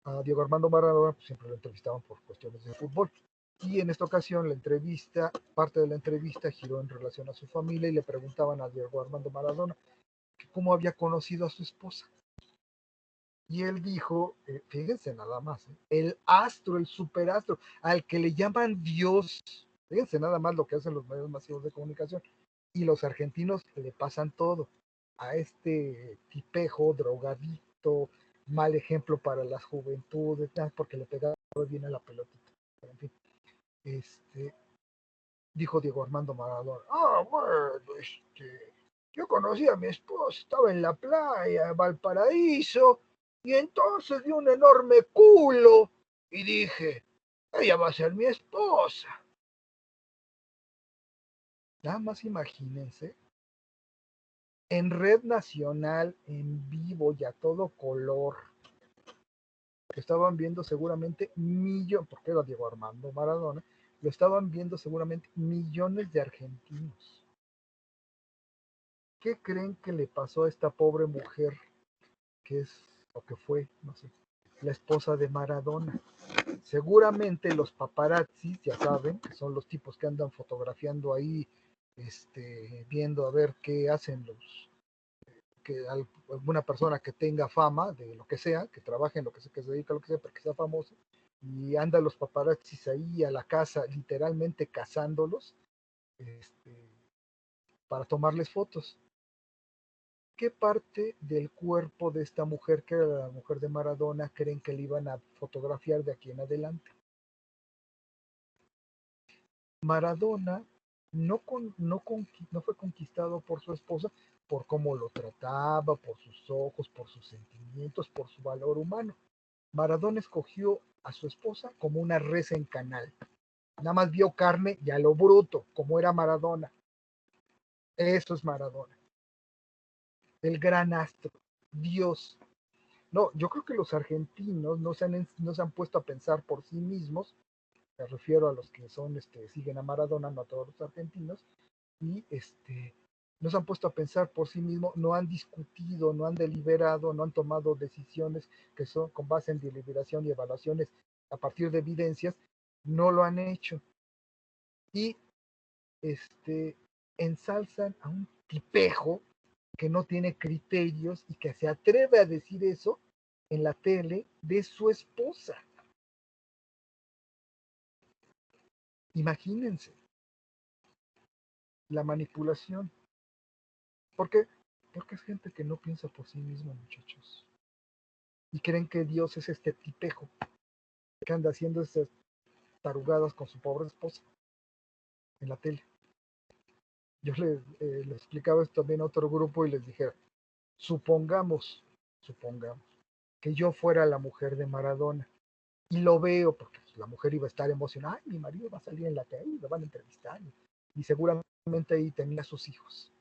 A Diego Armando Maradona pues, siempre lo entrevistaban por cuestiones de fútbol. Y en esta ocasión la entrevista, parte de la entrevista giró en relación a su familia y le preguntaban a Diego Armando Maradona que cómo había conocido a su esposa. Y él dijo, fíjense nada más, el astro, el superastro, al que le llaman Dios, fíjense nada más lo que hacen los medios masivos de comunicación, y los argentinos le pasan todo a este tipejo, drogadicto, mal ejemplo para las juventudes, porque le pegaba bien a la pelotita. En fin, dijo Diego Armando Maradona, bueno, yo conocí a mi esposa, estaba en la playa, Valparaíso, y entonces vi un enorme culo y dije, ella va a ser mi esposa. Nada más imagínense, en red nacional, en vivo y a todo color, que estaban viendo seguramente millones, porque era Diego Armando Maradona, lo estaban viendo seguramente millones de argentinos. ¿Qué creen que le pasó a esta pobre mujer que es, o que fue, no sé, la esposa de Maradona? Seguramente los paparazzis, ya saben, que son los tipos que andan fotografiando ahí, viendo a ver qué hacen alguna persona que tenga fama de lo que sea, que trabaje en lo que sea, que se dedica a lo que sea, para que sea famoso, y andan los paparazzis ahí a la casa, literalmente cazándolos, para tomarles fotos. ¿Qué parte del cuerpo de esta mujer, que era la mujer de Maradona, creen que le iban a fotografiar de aquí en adelante? Maradona no fue conquistado por su esposa por cómo lo trataba, por sus ojos, por sus sentimientos, por su valor humano. Maradona escogió a su esposa como una res en canal. Nada más vio carne y a lo bruto, como era Maradona. Eso es Maradona. El gran astro, Dios. No, yo creo que los argentinos no se han puesto a pensar por sí mismos, me refiero a los que siguen a Maradona, no a todos los argentinos, y no se han puesto a pensar por sí mismos, no han discutido, no han deliberado, no han tomado decisiones que son con base en deliberación y evaluaciones a partir de evidencias, no lo han hecho. Y ensalzan a un tipejo que no tiene criterios y que se atreve a decir eso en la tele de su esposa. Imagínense la manipulación. ¿Por qué? Porque es gente que no piensa por sí misma, muchachos. Y creen que Dios es este tipejo que anda haciendo esas tarugadas con su pobre esposa en la tele. Yo les explicaba esto también a otro grupo y les dije, supongamos que yo fuera la mujer de Maradona y lo veo porque la mujer iba a estar emocionada, ay, mi marido va a salir en la tele, lo van a entrevistar y seguramente ahí tenía sus hijos.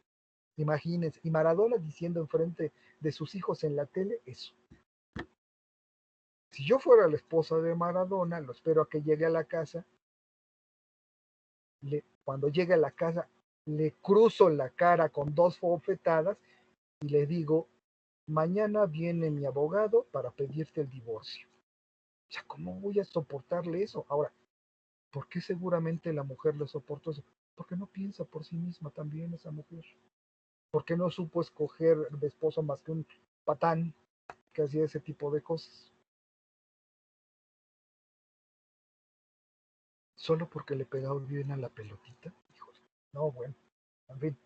Imagínense, y Maradona diciendo enfrente de sus hijos en la tele eso. Si yo fuera la esposa de Maradona, lo espero a que llegue a la casa. Cuando llegue a la casa, le cruzo la cara con 2 bofetadas y le digo, mañana viene mi abogado para pedirte el divorcio. O sea, ¿cómo voy a soportarle eso? Ahora, ¿por qué seguramente la mujer le soportó eso? Porque no piensa por sí misma también esa mujer. Porque no supo escoger de esposo más que un patán que hacía ese tipo de cosas. Solo porque le pegaba bien a la pelotita. Híjole. No, bueno. En fin.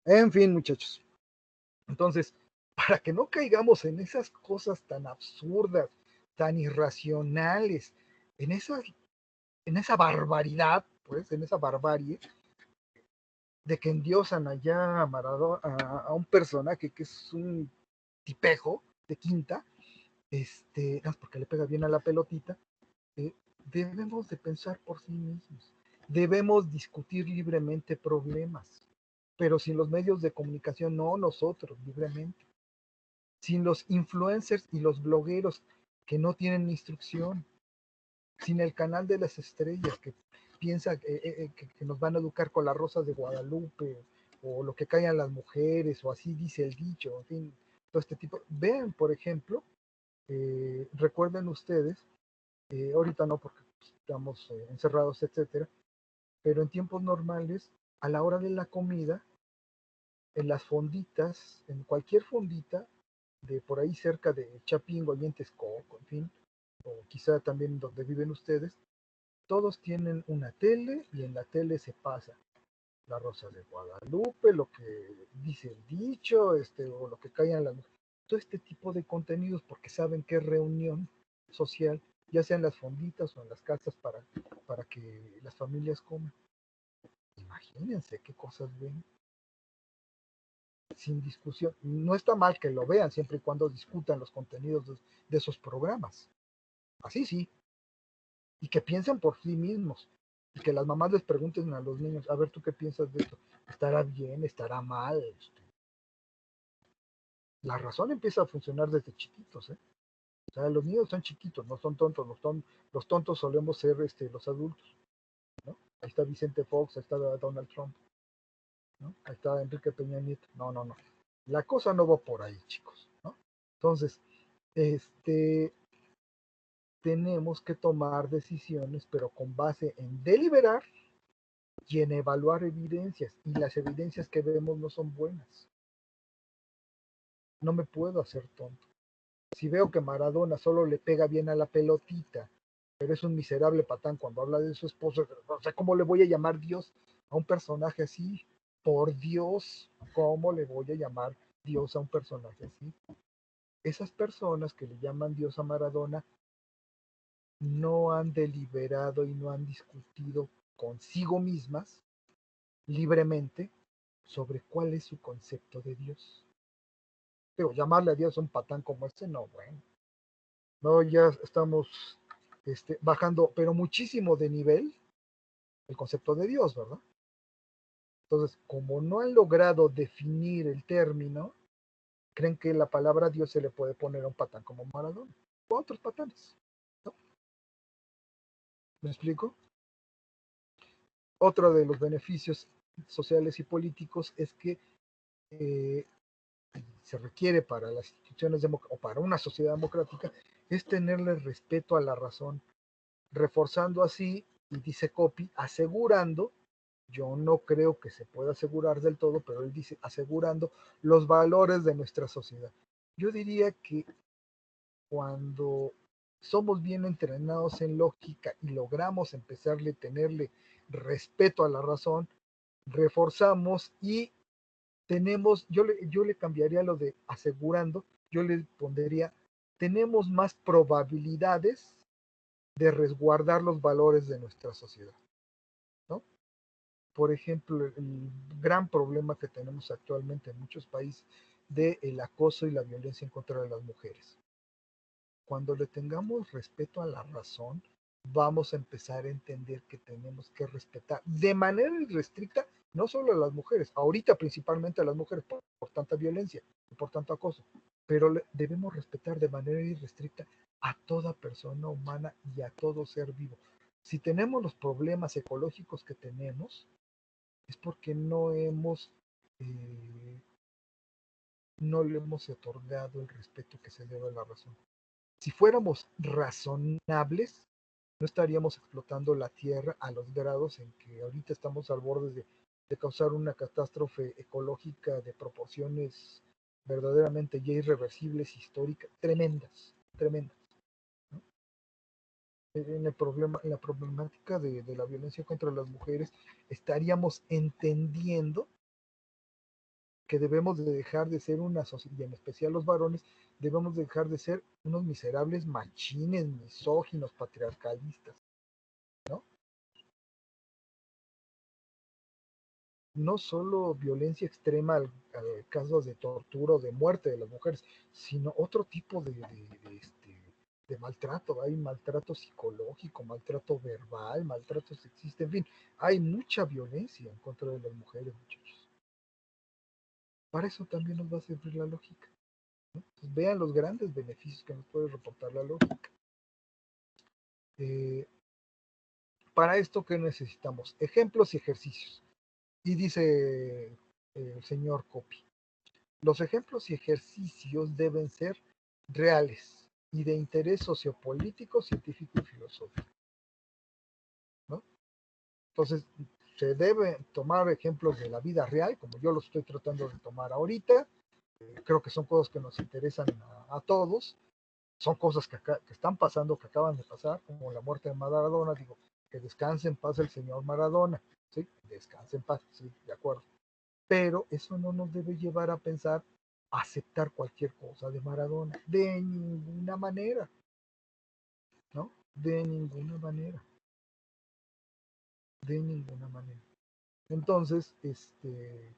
En fin, muchachos. Entonces, para que no caigamos en esas cosas tan absurdas, tan irracionales, en esas, en esa barbaridad, pues, en esa barbarie, de que endiosan allá a, a un personaje que es un tipejo de quinta, no, porque le pega bien a la pelotita, eh, debemos de pensar por sí mismos, debemos discutir libremente problemas, pero sin los medios de comunicación, no nosotros, libremente, sin los influencers y los blogueros que no tienen instrucción, sin el canal de las estrellas que piensa que nos van a educar con las rosas de Guadalupe o lo que callan las mujeres o así dice el dicho, en fin, todo este tipo. Vean, por ejemplo, recuerden ustedes, ahorita no porque estamos encerrados, etcétera, pero en tiempos normales, a la hora de la comida, en las fonditas, en cualquier fondita, de por ahí cerca de Chapingo, allí en Texcoco, en fin, o quizá también donde viven ustedes, todos tienen una tele y en la tele se pasa la Rosa de Guadalupe, lo que dice el dicho, o lo que callan las mujeres, todo este tipo de contenidos porque saben que es reunión social, ya sea en las fonditas o en las casas para que las familias coman. Imagínense qué cosas ven sin discusión. No está mal que lo vean siempre y cuando discutan los contenidos de esos programas. Así sí, y que piensen por sí mismos y que las mamás les pregunten a los niños, a ver, ¿tú qué piensas de esto? ¿Estará bien? ¿Estará mal? La razón empieza a funcionar desde chiquitos, ¿eh? O sea, los niños son chiquitos, no son tontos, los tontos solemos ser los adultos, ¿no? Ahí está Vicente Fox, ahí está Donald Trump, ¿no? Ahí está Enrique Peña Nieto. No, no, no. La cosa no va por ahí, chicos, ¿no? Entonces, tenemos que tomar decisiones, pero con base en deliberar y en evaluar evidencias, y las evidencias que vemos no son buenas. No me puedo hacer tonto. Si veo que Maradona solo le pega bien a la pelotita, pero es un miserable patán cuando habla de su esposo, o sea, ¿cómo le voy a llamar Dios a un personaje así? Por Dios, ¿cómo le voy a llamar Dios a un personaje así? Esas personas que le llaman Dios a Maradona no han deliberado y no han discutido consigo mismas libremente sobre cuál es su concepto de Dios. Pero llamarle a Dios un patán como este, no, bueno. No, ya estamos bajando, pero muchísimo de nivel el concepto de Dios, ¿verdad? Entonces, como no han logrado definir el término, creen que la palabra Dios se le puede poner a un patán como Maradona o a otros patanes, ¿no? ¿Me explico? Otro de los beneficios sociales y políticos es que eh, se requiere para las instituciones o para una sociedad democrática es tenerle respeto a la razón, reforzando así, y dice Copy, asegurando, yo no creo que se pueda asegurar del todo, pero él dice asegurando los valores de nuestra sociedad. Yo diría que cuando somos bien entrenados en lógica y logramos empezarle a tenerle respeto a la razón, reforzamos y tenemos, yo le cambiaría lo de asegurando, yo le pondría, tenemos más probabilidades de resguardar los valores de nuestra sociedad, ¿no? Por ejemplo, el gran problema que tenemos actualmente en muchos países de el acoso y la violencia en contra de las mujeres. Cuando le tengamos respeto a la razón, vamos a empezar a entender que tenemos que respetar de manera irrestricta no solo a las mujeres, ahorita principalmente a las mujeres por tanta violencia y por tanto acoso, pero debemos respetar de manera irrestricta a toda persona humana y a todo ser vivo. Si tenemos los problemas ecológicos que tenemos, es porque no le hemos otorgado el respeto que se debe a la razón. Si fuéramos razonables, no estaríamos explotando la tierra a los grados en que ahorita estamos al borde de causar una catástrofe ecológica de proporciones verdaderamente ya irreversibles, históricas, tremendas, tremendas. ¿No? En la problemática de la violencia contra las mujeres, estaríamos entendiendo que debemos de dejar de ser una sociedad, y en especial los varones, debemos de dejar de ser unos miserables machines, misóginos, patriarcalistas, ¿no? No solo violencia extrema al caso de tortura o de muerte de las mujeres, sino otro tipo de maltrato. Hay maltrato psicológico, maltrato verbal, maltrato sexista, en fin, hay mucha violencia en contra de las mujeres, muchachos. Para eso también nos va a servir la lógica. ¿No? Pues vean los grandes beneficios que nos puede reportar la lógica. Eh, para esto, ¿qué necesitamos? Ejemplos y ejercicios. Y dice el señor Copy, los ejemplos y ejercicios deben ser reales y de interés sociopolítico, científico y filosófico. ¿No? Entonces, se deben tomar ejemplos de la vida real, como yo los estoy tratando de tomar ahorita. Creo que son cosas que nos interesan a todos. Son cosas que están pasando, que acaban de pasar, como la muerte de Maradona. Digo, que descanse en paz el señor Maradona. ¿Sí? Descanse en paz, sí, de acuerdo. Pero eso no nos debe llevar a pensar, a aceptar cualquier cosa de Maradona, de ninguna manera, ¿no? De ninguna manera, de ninguna manera. Entonces, eh,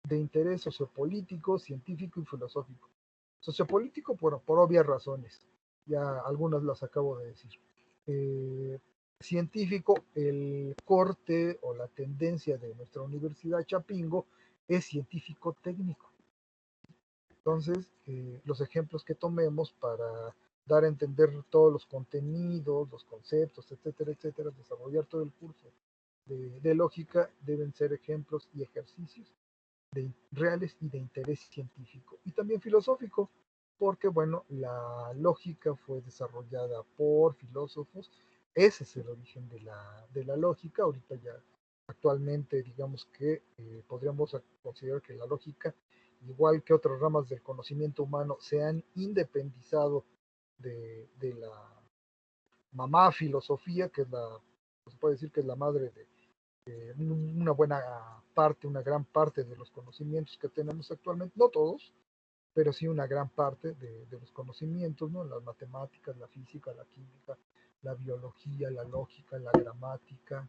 de interés sociopolítico, científico y filosófico. Sociopolítico por obvias razones, ya algunas las acabo de decir. Eh, científico, el corte o la tendencia de nuestra Universidad Chapingo es científico técnico. Entonces, los ejemplos que tomemos para dar a entender todos los contenidos, los conceptos, etcétera, etcétera, desarrollar todo el curso de lógica deben ser ejemplos y ejercicios reales y de interés científico y también filosófico, porque bueno, la lógica fue desarrollada por filósofos, ese es el origen de la lógica. Ahorita ya actualmente digamos que podríamos considerar que la lógica, igual que otras ramas del conocimiento humano, se han independizado de la mamá filosofía, que es se puede decir que es la madre de una buena parte, una gran parte de los conocimientos que tenemos actualmente, no todos, pero sí una gran parte de los conocimientos, ¿no? Las matemáticas, la física, la química, la biología, la lógica, la gramática,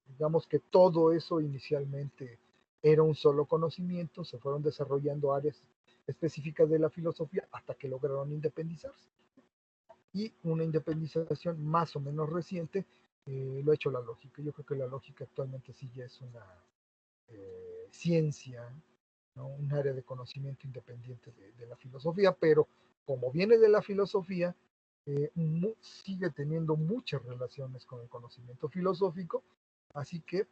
digamos que todo eso inicialmente era un solo conocimiento, se fueron desarrollando áreas específicas de la filosofía hasta que lograron independizarse. Y una independización más o menos reciente lo ha hecho la lógica. Yo creo que la lógica actualmente sí ya es una ciencia, ¿no? Un área de conocimiento independiente de la filosofía, pero como viene de la filosofía, sigue teniendo muchas relaciones con el conocimiento filosófico, así que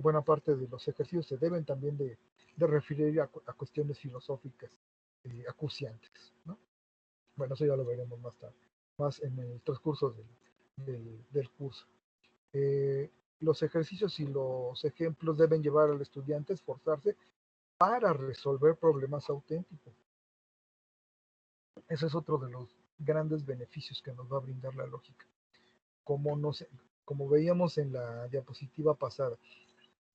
buena parte de los ejercicios se deben también de referir a cuestiones filosóficas acuciantes, ¿no? Bueno, eso ya lo veremos más tarde, más en el transcurso del curso. Eh, los ejercicios y los ejemplos deben llevar al estudiante a esforzarse para resolver problemas auténticos. Ese es otro de los grandes beneficios que nos va a brindar la lógica. Como, como veíamos en la diapositiva pasada,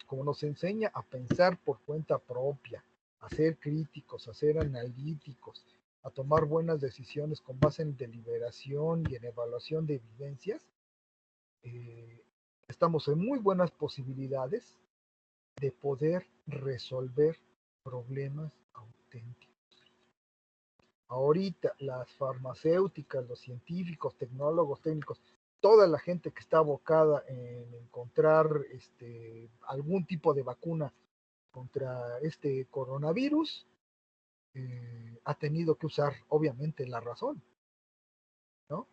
como nos enseña a pensar por cuenta propia, a ser críticos, a ser analíticos, a tomar buenas decisiones con base en deliberación y en evaluación de evidencias, estamos en muy buenas posibilidades de poder resolver problemas auténticos. Ahorita las farmacéuticas, los científicos, tecnólogos, técnicos, toda la gente que está abocada en encontrar algún tipo de vacuna contra este coronavirus, ha tenido que usar obviamente la razón, ¿no?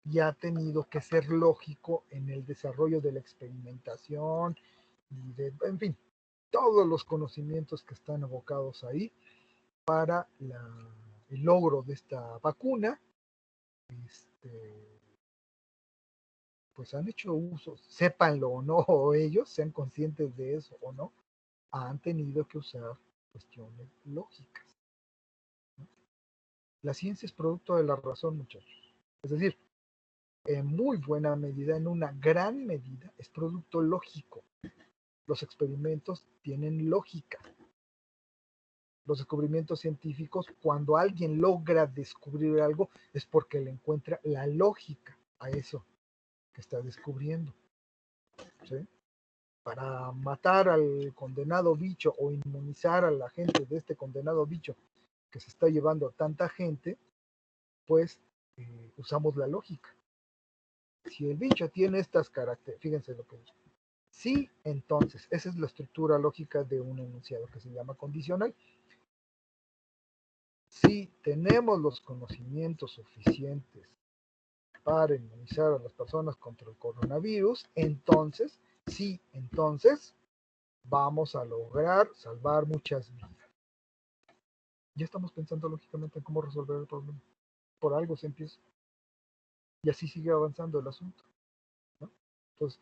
y ha tenido que ser lógico en el desarrollo de la experimentación y en fin, todos los conocimientos que están abocados ahí para el logro de esta vacuna. Pues han hecho uso, sépanlo o no, o ellos sean conscientes de eso o no, han tenido que usar cuestiones lógicas. La ciencia es producto de la razón, muchachos. Es decir, en muy buena medida, en una gran medida, es producto lógico. Los experimentos tienen lógica. Los descubrimientos científicos, cuando alguien logra descubrir algo, es porque le encuentra la lógica a eso que está descubriendo. ¿Sí? Para matar al condenado bicho o inmunizar a la gente de este condenado bicho que se está llevando a tanta gente, pues usamos la lógica. Si el bicho tiene estas características, fíjense lo que dice. Sí, entonces, esa es la estructura lógica de un enunciado que se llama condicional. Si tenemos los conocimientos suficientes para inmunizar a las personas contra el coronavirus, entonces, sí, entonces vamos a lograr salvar muchas vidas. Ya estamos pensando lógicamente en cómo resolver el problema. Por algo se empieza. Y así sigue avanzando el asunto, ¿no? Entonces,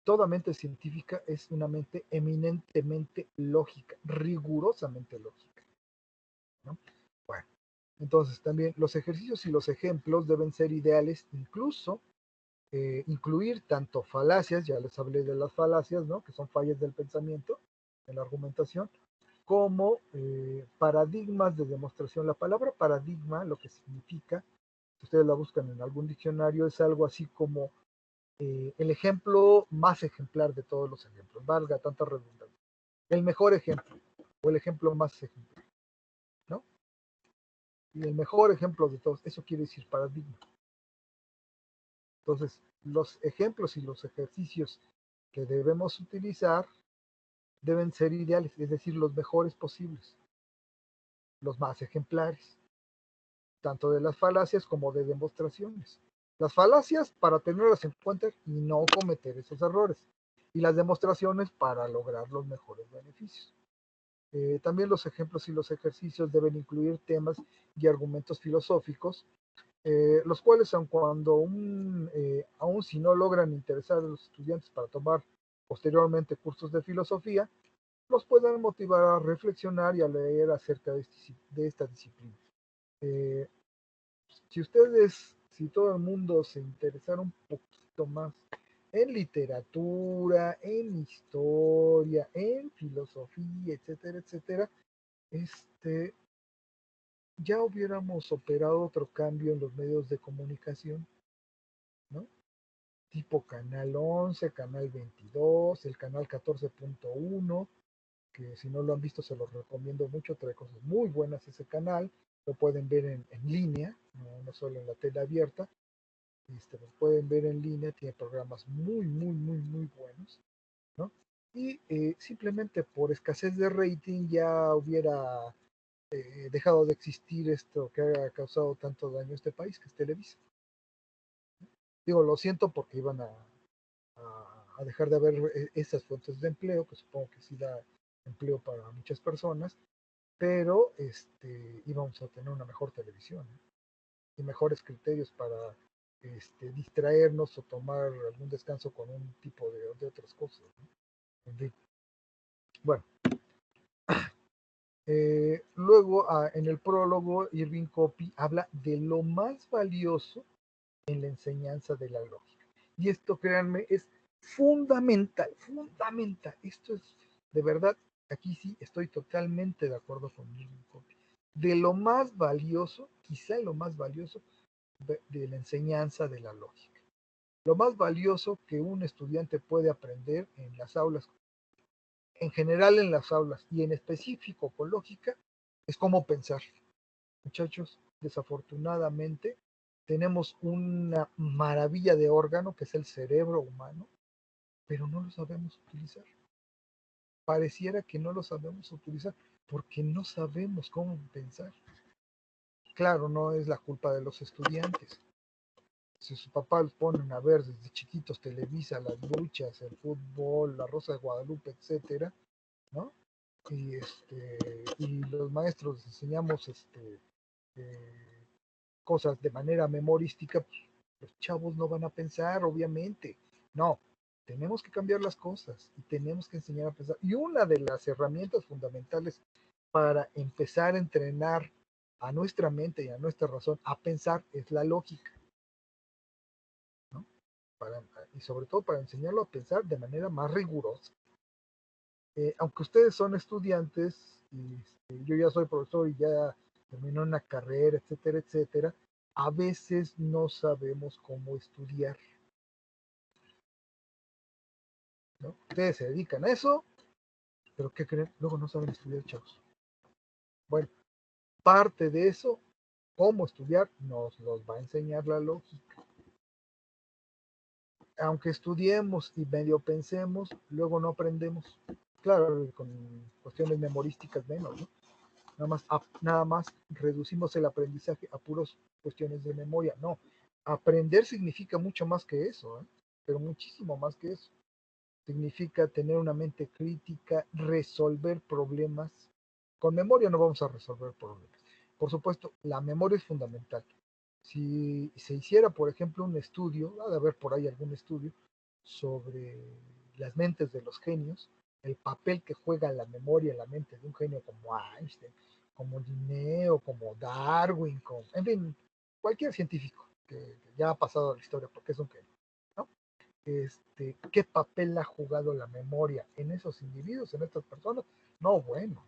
toda mente científica es una mente eminentemente lógica, rigurosamente lógica, ¿no? Bueno, entonces también los ejercicios y los ejemplos deben ser ideales, incluso incluir tanto falacias, ya les hablé de las falacias, ¿no? Que son fallas del pensamiento, de la argumentación, como paradigmas de demostración. La palabra paradigma, lo que significa, si ustedes la buscan en algún diccionario, es algo así como el ejemplo más ejemplar de todos los ejemplos, valga tanta redundancia. El mejor ejemplo, o el ejemplo más ejemplar, ¿no? Y el mejor ejemplo de todos, eso quiere decir paradigma. Entonces, los ejemplos y los ejercicios que debemos utilizar deben ser ideales, es decir, los mejores posibles, los más ejemplares, tanto de las falacias como de demostraciones. Las falacias para tenerlas en cuenta y no cometer esos errores, y las demostraciones para lograr los mejores beneficios. También los ejemplos y los ejercicios deben incluir temas y argumentos filosóficos, los cuales, aun cuando aun si no logran interesar a los estudiantes para tomar posteriormente cursos de filosofía, los puedan motivar a reflexionar y a leer acerca de esta disciplina. Eh, si todo el mundo se interesara un poquito más en literatura, en historia, en filosofía, etcétera, etcétera, ya hubiéramos operado otro cambio en los medios de comunicación, ¿no? Tipo Canal 11, Canal 22, el Canal 14.1, que si no lo han visto se los recomiendo mucho, trae cosas muy buenas ese canal, lo pueden ver en línea, no solo en la tele abierta, lo pueden ver en línea, tiene programas muy, muy, muy, muy buenos, ¿no? Y simplemente por escasez de rating ya hubiera dejado de existir esto que ha causado tanto daño a este país, que es Televisa. Digo, lo siento porque iban a dejar de haber esas fuentes de empleo, que supongo que sí da empleo para muchas personas, pero íbamos a tener una mejor televisión, ¿eh? Y mejores criterios para distraernos o tomar algún descanso con un tipo de otras cosas, ¿no? En fin. Bueno, luego en el prólogo, Irving Copy habla de lo más valioso en la enseñanza de la lógica. Y esto, créanme, es fundamental, fundamental. Esto es, de verdad, aquí sí estoy totalmente de acuerdo con Irving Copy. De lo más valioso, quizá lo más valioso de la enseñanza de la lógica. Lo más valioso que un estudiante puede aprender en las aulas, en general en las aulas y en específico con lógica, es cómo pensar. Muchachos, desafortunadamente tenemos una maravilla de órgano que es el cerebro humano, pero no lo sabemos utilizar. Pareciera que no lo sabemos utilizar porque no sabemos cómo pensar. Claro, no es la culpa de los estudiantes, Si sus papás los ponen a ver desde chiquitos Televisa, las luchas, el fútbol, la Rosa de Guadalupe, etcétera, ¿no? Y los maestros les enseñamos cosas de manera memorística, pues, los chavos no van a pensar, obviamente. No, tenemos que cambiar las cosas y tenemos que enseñar a pensar. Y una de las herramientas fundamentales para empezar a entrenar a nuestra mente y a nuestra razón a pensar es la lógica, ¿no? Y sobre todo para enseñarlo a pensar de manera más rigurosa. Aunque ustedes son estudiantes, y yo ya soy profesor y ya terminé una carrera, etcétera, etcétera, a veces no sabemos cómo estudiar, ¿no? Ustedes se dedican a eso, pero ¿qué creen? Luego no saben estudiar, chavos. Bueno, parte de eso, cómo estudiar, nos los va a enseñar la lógica. Aunque estudiemos y medio pensemos, luego no aprendemos. Claro, con cuestiones memorísticas menos, ¿no? Nada más reducimos el aprendizaje a puras cuestiones de memoria. No, aprender significa mucho más que eso, ¿eh? Pero muchísimo más que eso. Significa tener una mente crítica, resolver problemas. Con memoria no vamos a resolver problemas. Por supuesto, la memoria es fundamental. Si se hiciera, por ejemplo, un estudio, ha de haber por ahí algún estudio sobre las mentes de los genios, el papel que juega la memoria en la mente de un genio como Einstein, como Linneo, como Darwin, en fin, cualquier científico que ya ha pasado a la historia porque es un genio, ¿no? ¿Qué papel ha jugado la memoria en esos individuos, en estas personas? No, bueno,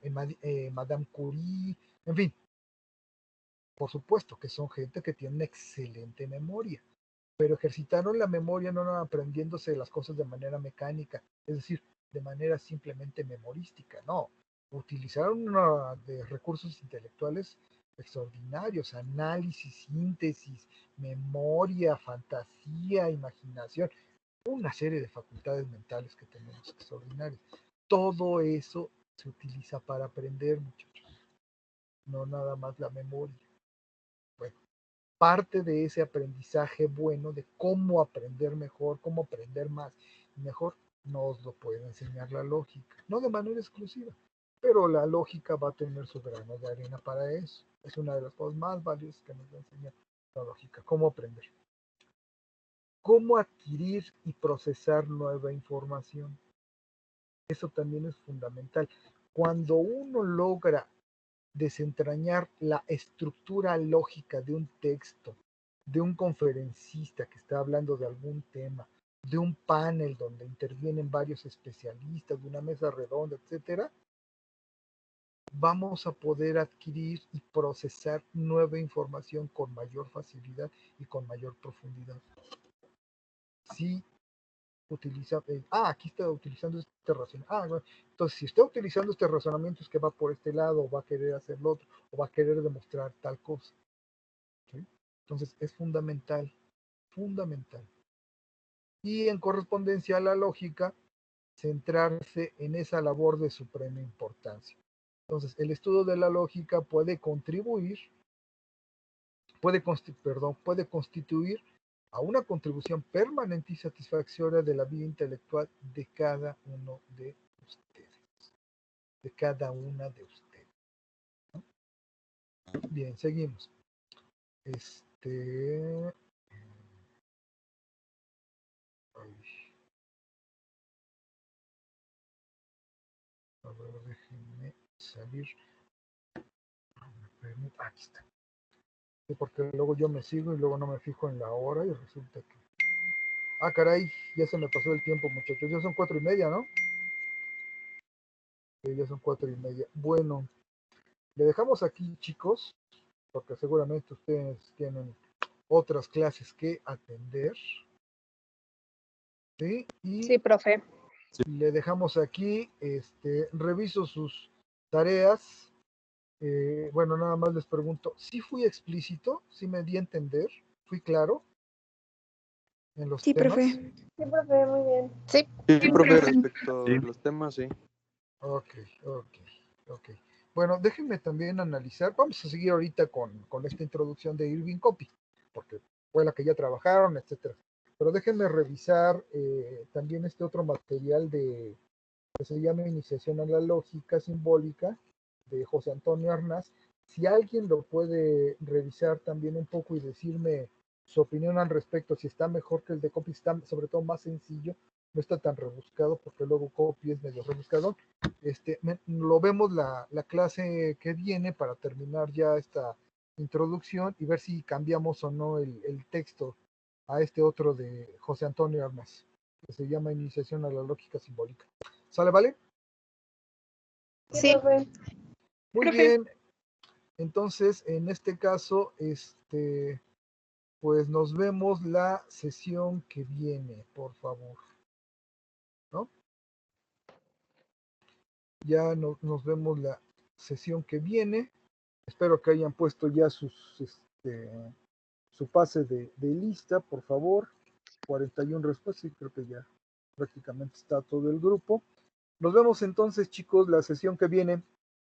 Madame Curie, en fin, por supuesto que son gente que tiene una excelente memoria, pero ejercitaron la memoria no aprendiéndose las cosas de manera mecánica, es decir, de manera simplemente memorística, no. Utilizaron de recursos intelectuales extraordinarios, análisis, síntesis, memoria, fantasía, imaginación, una serie de facultades mentales que tenemos extraordinarias. Todo eso se utiliza para aprender, muchachos, no nada más la memoria. Bueno, parte de ese aprendizaje bueno de cómo aprender mejor, cómo aprender más y mejor, nos lo puede enseñar la lógica, no de manera exclusiva, pero la lógica va a tener su grano de arena para eso. Es una de las cosas más valiosas que nos va a enseñar la lógica, cómo aprender, cómo adquirir y procesar nueva información. Eso también es fundamental. Cuando uno logra desentrañar la estructura lógica de un texto, de un conferencista que está hablando de algún tema, de un panel donde intervienen varios especialistas, de una mesa redonda, etcétera, vamos a poder adquirir y procesar nueva información con mayor facilidad y con mayor profundidad. Si utiliza, aquí está utilizando este razonamiento. Bueno, entonces si está utilizando este razonamiento es que va por este lado, o va a querer hacer lo otro, o va a querer demostrar tal cosa. ¿Sí? Entonces es fundamental, fundamental. Y en correspondencia a la lógica, centrarse en esa labor de suprema importancia. Entonces, el estudio de la lógica puede contribuir, puede constituir a una contribución permanente y satisfactoria de la vida intelectual de cada uno de ustedes, de cada una de ustedes, ¿no? Bien, seguimos. Ay, a ver, déjenme salir. Aquí está. Sí, porque luego yo me sigo y luego no me fijo en la hora y resulta que... Ah, caray, ya se me pasó el tiempo, muchachos. Ya son 4:30, ¿no? Sí, ya son 4:30. Bueno, le dejamos aquí, chicos, porque seguramente ustedes tienen otras clases que atender. ¿Sí? Y Sí, profe. le dejamos aquí, reviso sus tareas. Bueno, nada más les pregunto, ¿sí fui explícito? ¿Sí me di a entender? ¿Fui claro en los Sí, temas? profe. Sí, profe, muy bien. Sí. Sí, profe, respecto Sí. a los temas, sí. Ok, ok. Bueno, déjenme también analizar. Vamos a seguir ahorita con esta introducción de Irving Copy, porque escuela que ya trabajaron, etcétera. Pero déjenme revisar también este otro material que se llama Iniciación a la Lógica Simbólica de José Antonio Arnaz. Si alguien lo puede revisar también un poco y decirme su opinión al respecto, si está mejor que el de Copy, está sobre todo más sencillo, no está tan rebuscado, porque luego Copy es medio rebuscado. Lo vemos la clase que viene para terminar ya esta introducción y ver si cambiamos o no el texto a este otro de José Antonio Arnaz, que se llama Iniciación a la Lógica Simbólica. ¿Sale, vale? Sí, profe. Muy Profe. bien. Entonces, en este caso, pues nos vemos la sesión que viene, por favor. ¿No? Ya nos vemos la sesión que viene. Espero que hayan puesto ya su pase de lista, por favor. 41 respuestas, y creo que ya prácticamente está todo el grupo. Nos vemos entonces, chicos, la sesión que viene.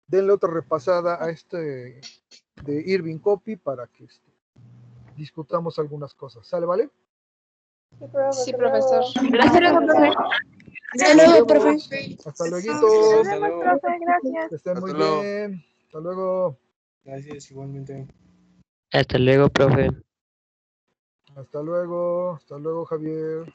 Denle otra repasada a de Irving Copy para que discutamos algunas cosas. ¿Sale, vale? Sí, profesor. Gracias, profe. Hasta luego, profe. Hasta luego. Hasta luego. Profe, gracias. Que estén muy Hasta luego. bien. Hasta luego. Gracias, igualmente. Hasta luego, profe. Hasta luego. Hasta luego, Javier.